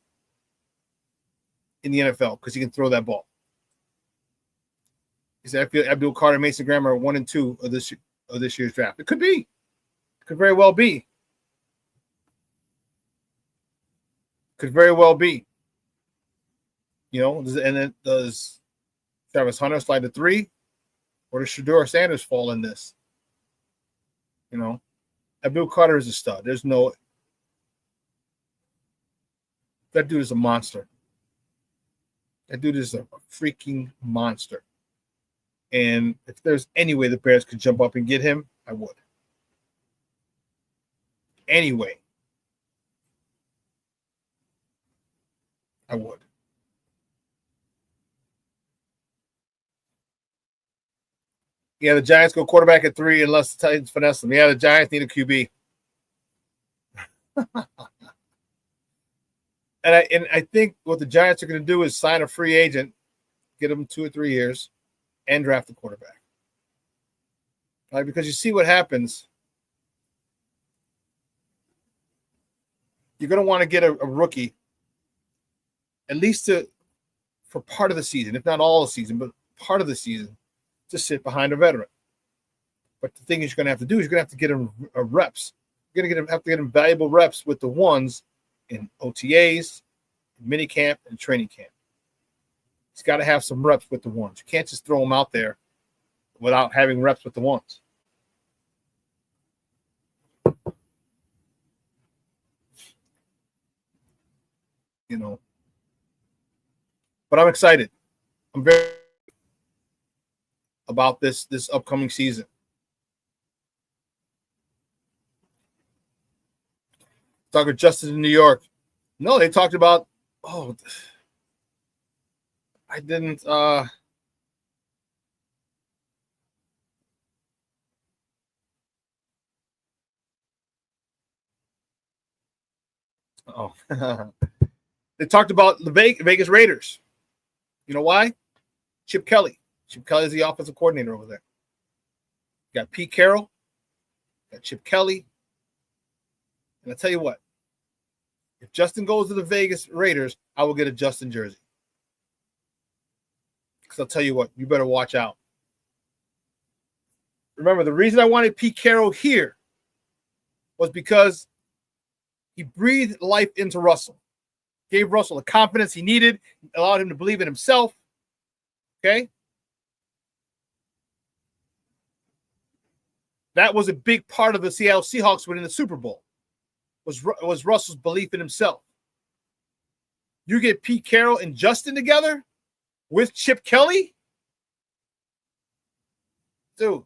in the NFL because he can throw that ball. He said, I feel Abdul Carter and Mason Graham are 1 and 2 of this year's draft. It could be. It could very well be. Could very well be. You know, and then does Travis Hunter slide to 3? Or does Shedeur Sanders fall in this? You know, Abdul Carter is a stud. There's no. That dude is a monster. That dude is a freaking monster. And if there's any way the Bears could jump up and get him, I would. Anyway, I would. Yeah, the Giants go quarterback at 3 unless the Titans finesse them. Yeah, the Giants need a QB. And I think what the Giants are going to do is sign a free agent, get him 2 or 3 years, and draft a quarterback. Right? Because you see what happens. You're going to want to get a rookie at least for part of the season, if not all the season, but part of the season, to sit behind a veteran. But the thing is you're going to have to do is you're going to have to get him reps. You're going to have to get him valuable reps with the ones in OTAs, mini camp, and training camp. He's got to have some reps with the ones. You can't just throw him out there without having reps with the ones. You know. But I'm excited. I'm very about this upcoming season. Dr. Justice in New York. No, they talked about, I didn't they talked about the Vegas Raiders. You know why? Chip Kelly. Chip Kelly is the offensive coordinator over there. You got Pete Carroll, got Chip Kelly. And I tell you what, if Justin goes to the Vegas Raiders, I will get a Justin jersey. Because I'll tell you what, you better watch out. Remember, the reason I wanted Pete Carroll here was because he breathed life into Russell. Gave Russell the confidence he needed, allowed him to believe in himself. Okay? That was a big part of the Seattle Seahawks winning the Super Bowl, was Russell's belief in himself. You get Pete Carroll and Justin together with Chip Kelly? Dude,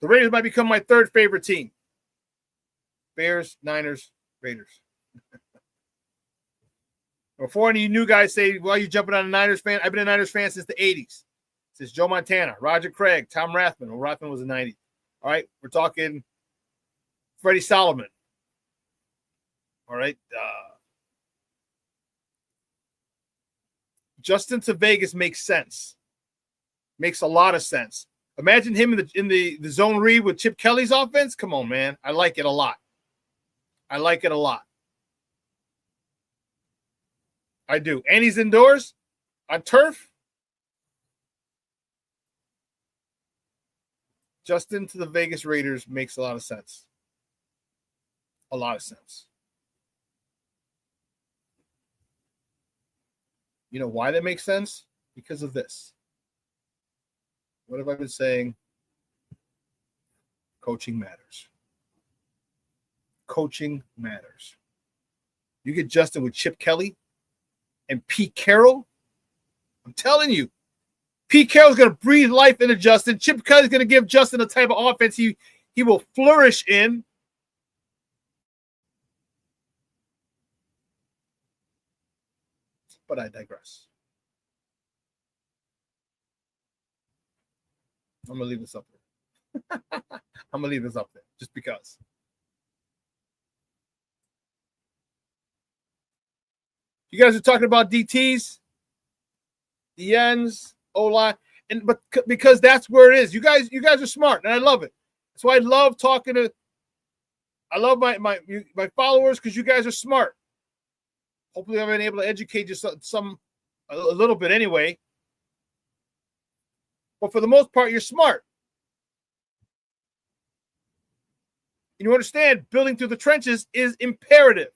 the Raiders might become my third favorite team. Bears, Niners, Raiders. Before any of you new guys say, well, you jumping on a Niners fan, I've been a Niners fan since the 80s. Since Joe Montana, Roger Craig, Tom Rathman. Well, Rathman was a 90s. All right, we're talking Freddie Solomon. All right. Justin to Vegas makes sense. Makes a lot of sense. Imagine him in the zone read with Chip Kelly's offense. Come on, man. I like it a lot. I like it a lot. I do. And he's indoors on turf. Justin to the Vegas Raiders makes a lot of sense. A lot of sense. You know why that makes sense? Because of this. What have I been saying? Coaching matters. Coaching matters. You get Justin with Chip Kelly and Pete Carroll. I'm telling you, Pete Carroll's going to breathe life into Justin. Chip Kelly's going to give Justin the type of offense he will flourish in. But I digress. I'm going to leave this up there. I'm going to leave this up there just because. You guys are talking about DTs, DNs, O-line, but because that's where it is. You guys are smart, and I love it. That's why I love talking to. I love my followers because you guys are smart. Hopefully, I've been able to educate you a little bit anyway. But for the most part, you're smart. And you understand building through the trenches is imperative.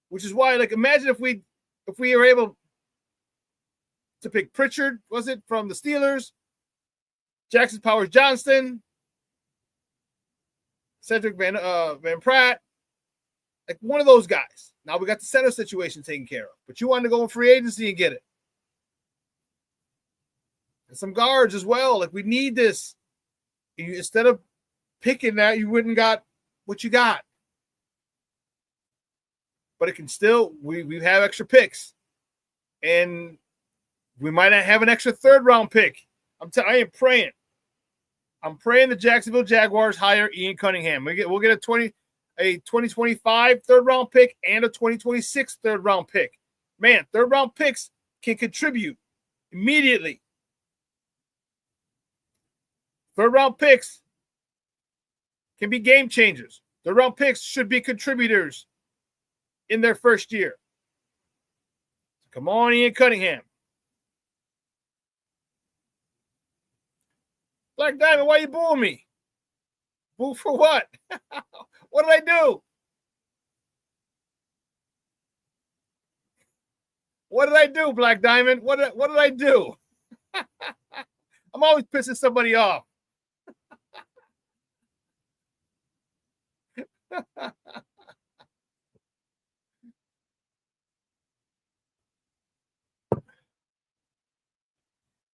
Which is why, like, imagine if we were able to pick Pritchard, was it, from the Steelers, Jackson Powers Johnston, Cedric Van Pratt, like one of those guys. Now we got the center situation taken care of, but you wanted to go in free agency and get it. And some guards as well. Like, we need this. Instead of picking that, you wouldn't got what you got. But it can still, we have extra picks. And we might not have an extra third-round pick. I am praying. I'm praying the Jacksonville Jaguars hire Ian Cunningham. We'll get a 2025 third-round pick and a 2026 third-round pick. Man, third-round picks can contribute immediately. Third-round picks can be game changers. Third-round picks should be contributors in their first year. Come on, Ian Cunningham. Black Diamond, why you booing me? Boo for what? What did I do? What did I do, Black Diamond? What did I do? I'm always pissing somebody off.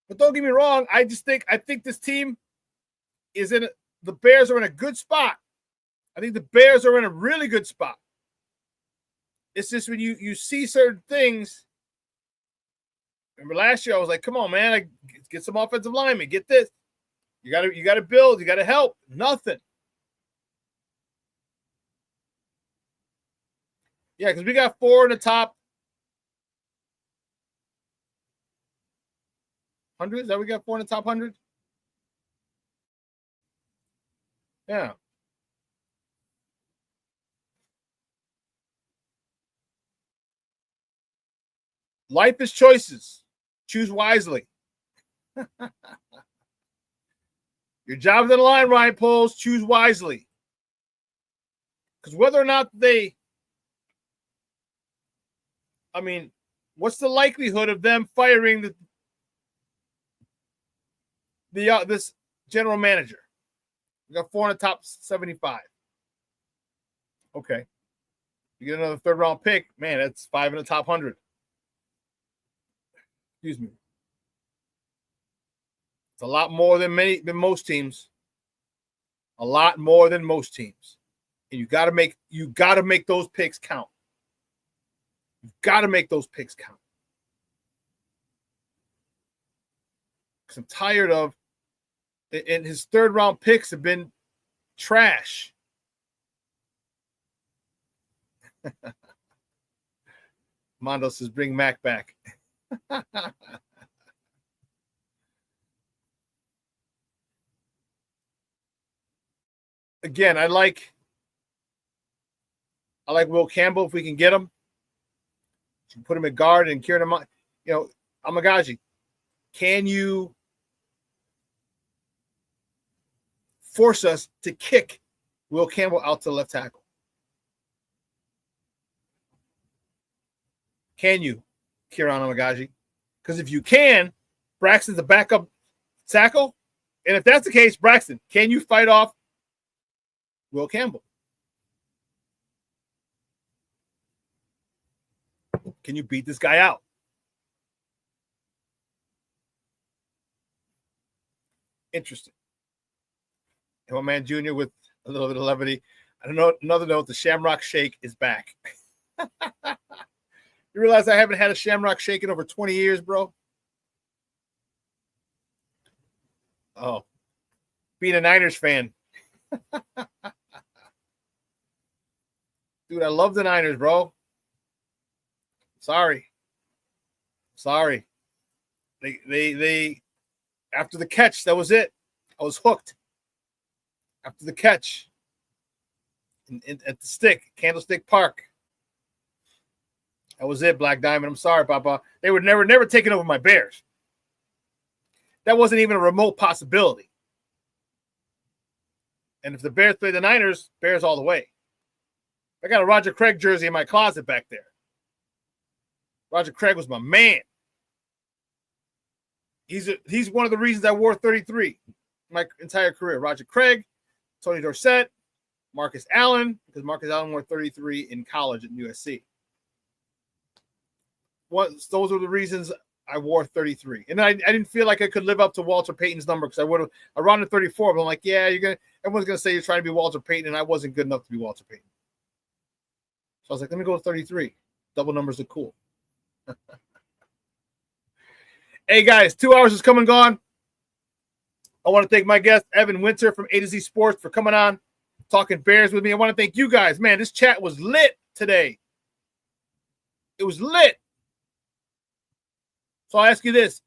But don't get me wrong. I think this team is the Bears are in a good spot. I think the Bears are in a really good spot. It's just when you see certain things. Remember last year, I was like, come on, man, get some offensive linemen, get this. You gotta build, you gotta help. Nothing. Yeah, because we got 4 in the top 100. Is that we got 4 in the top 100? Yeah. Life is choices. Choose wisely. Your job's on the line, Ryan Poles. Choose wisely. Because whether or not what's the likelihood of them firing this general manager? We got 4 in the top 75. Okay. You get another third-round pick. Man, that's 5 in the top 100. Excuse me. It's a lot more than most teams. A lot more than most teams. And you gotta make those picks count. You've got to make those picks count. Because I'm tired of, and his third round picks have been trash. Mondo says, bring Mac back. Again, I like Will Campbell if we can get him. You can put him at guard and Kieran, Amagaji. Can you force us to kick Will Campbell out to left tackle? Can you, Kieran Amagaji? Because if you can, Braxton's a backup tackle. And if that's the case, Braxton, can you fight off Will Campbell? Can you beat this guy out? Interesting. Hillman Jr. with a little bit of levity. I don't know. Another note: the Shamrock Shake is back. You realize I haven't had a Shamrock Shake in over 20 years, bro? Oh, being a Niners fan. Dude, I love the Niners, bro. Sorry. They after the catch, that was it. I was hooked. After the catch at the stick, Candlestick Park. That was it, Black Diamond. I'm sorry, Papa. They were never taking over my Bears. That wasn't even a remote possibility. And if the Bears play the Niners, Bears all the way. I got a Roger Craig jersey in my closet back there. Roger Craig was my man. He's one of the reasons I wore 33 my entire career. Roger Craig, Tony Dorsett, Marcus Allen, because Marcus Allen wore 33 in college at USC. Those were the reasons I wore 33. And I didn't feel like I could live up to Walter Payton's number because I would have around the 34, but I'm like, yeah, everyone's gonna say you're trying to be Walter Payton, and I wasn't good enough to be Walter Payton. So I was like, let me go to 33. Double numbers are cool. Hey guys, 2 hours is come and gone. I want to thank my guest, Evan Winter from A to Z Sports, for coming on, talking Bears with me. I want to thank you guys. Man, this chat was lit today. It was lit. So I'll ask you this.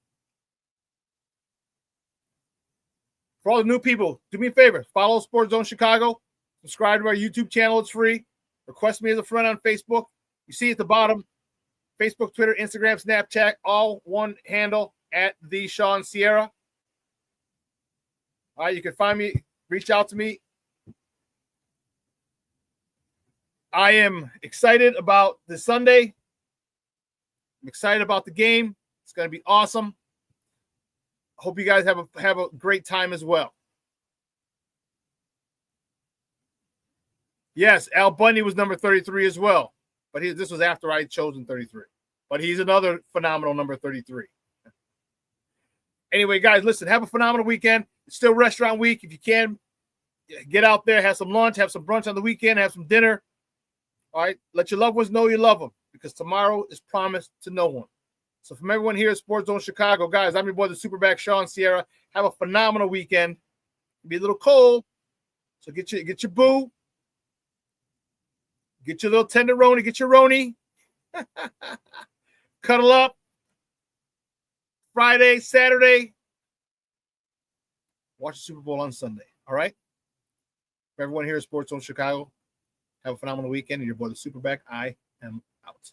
For all the new people, do me a favor. Follow Sports Zone Chicago. Subscribe to our YouTube channel. It's free. Request me as a friend on Facebook. You see at the bottom, Facebook, Twitter, Instagram, Snapchat, all one handle at the Shawn Sierra. All right, you can find me, reach out to me. I am excited about this Sunday. I'm excited about the game. It's going to be awesome. I hope you guys have a great time as well. Yes, Al Bundy was number 33 as well. But this was after I had chosen 33. But he's another phenomenal number 33. Anyway, guys, listen, have a phenomenal weekend. It's still restaurant week. If you can, get out there, have some lunch, have some brunch on the weekend, have some dinner. All right? Let your loved ones know you love them because tomorrow is promised to no one. So from everyone here at Sports Zone Chicago, guys, I'm your boy, the SuperBack, Shawn Sierra. Have a phenomenal weekend. It'll be a little cold, so get your boo. Get your little tenderoni, get your roni. Cuddle up. Friday, Saturday. Watch the Super Bowl on Sunday. All right? For everyone here at Sports Zone Chicago, have a phenomenal weekend. And your boy, the SuperBack, I am out.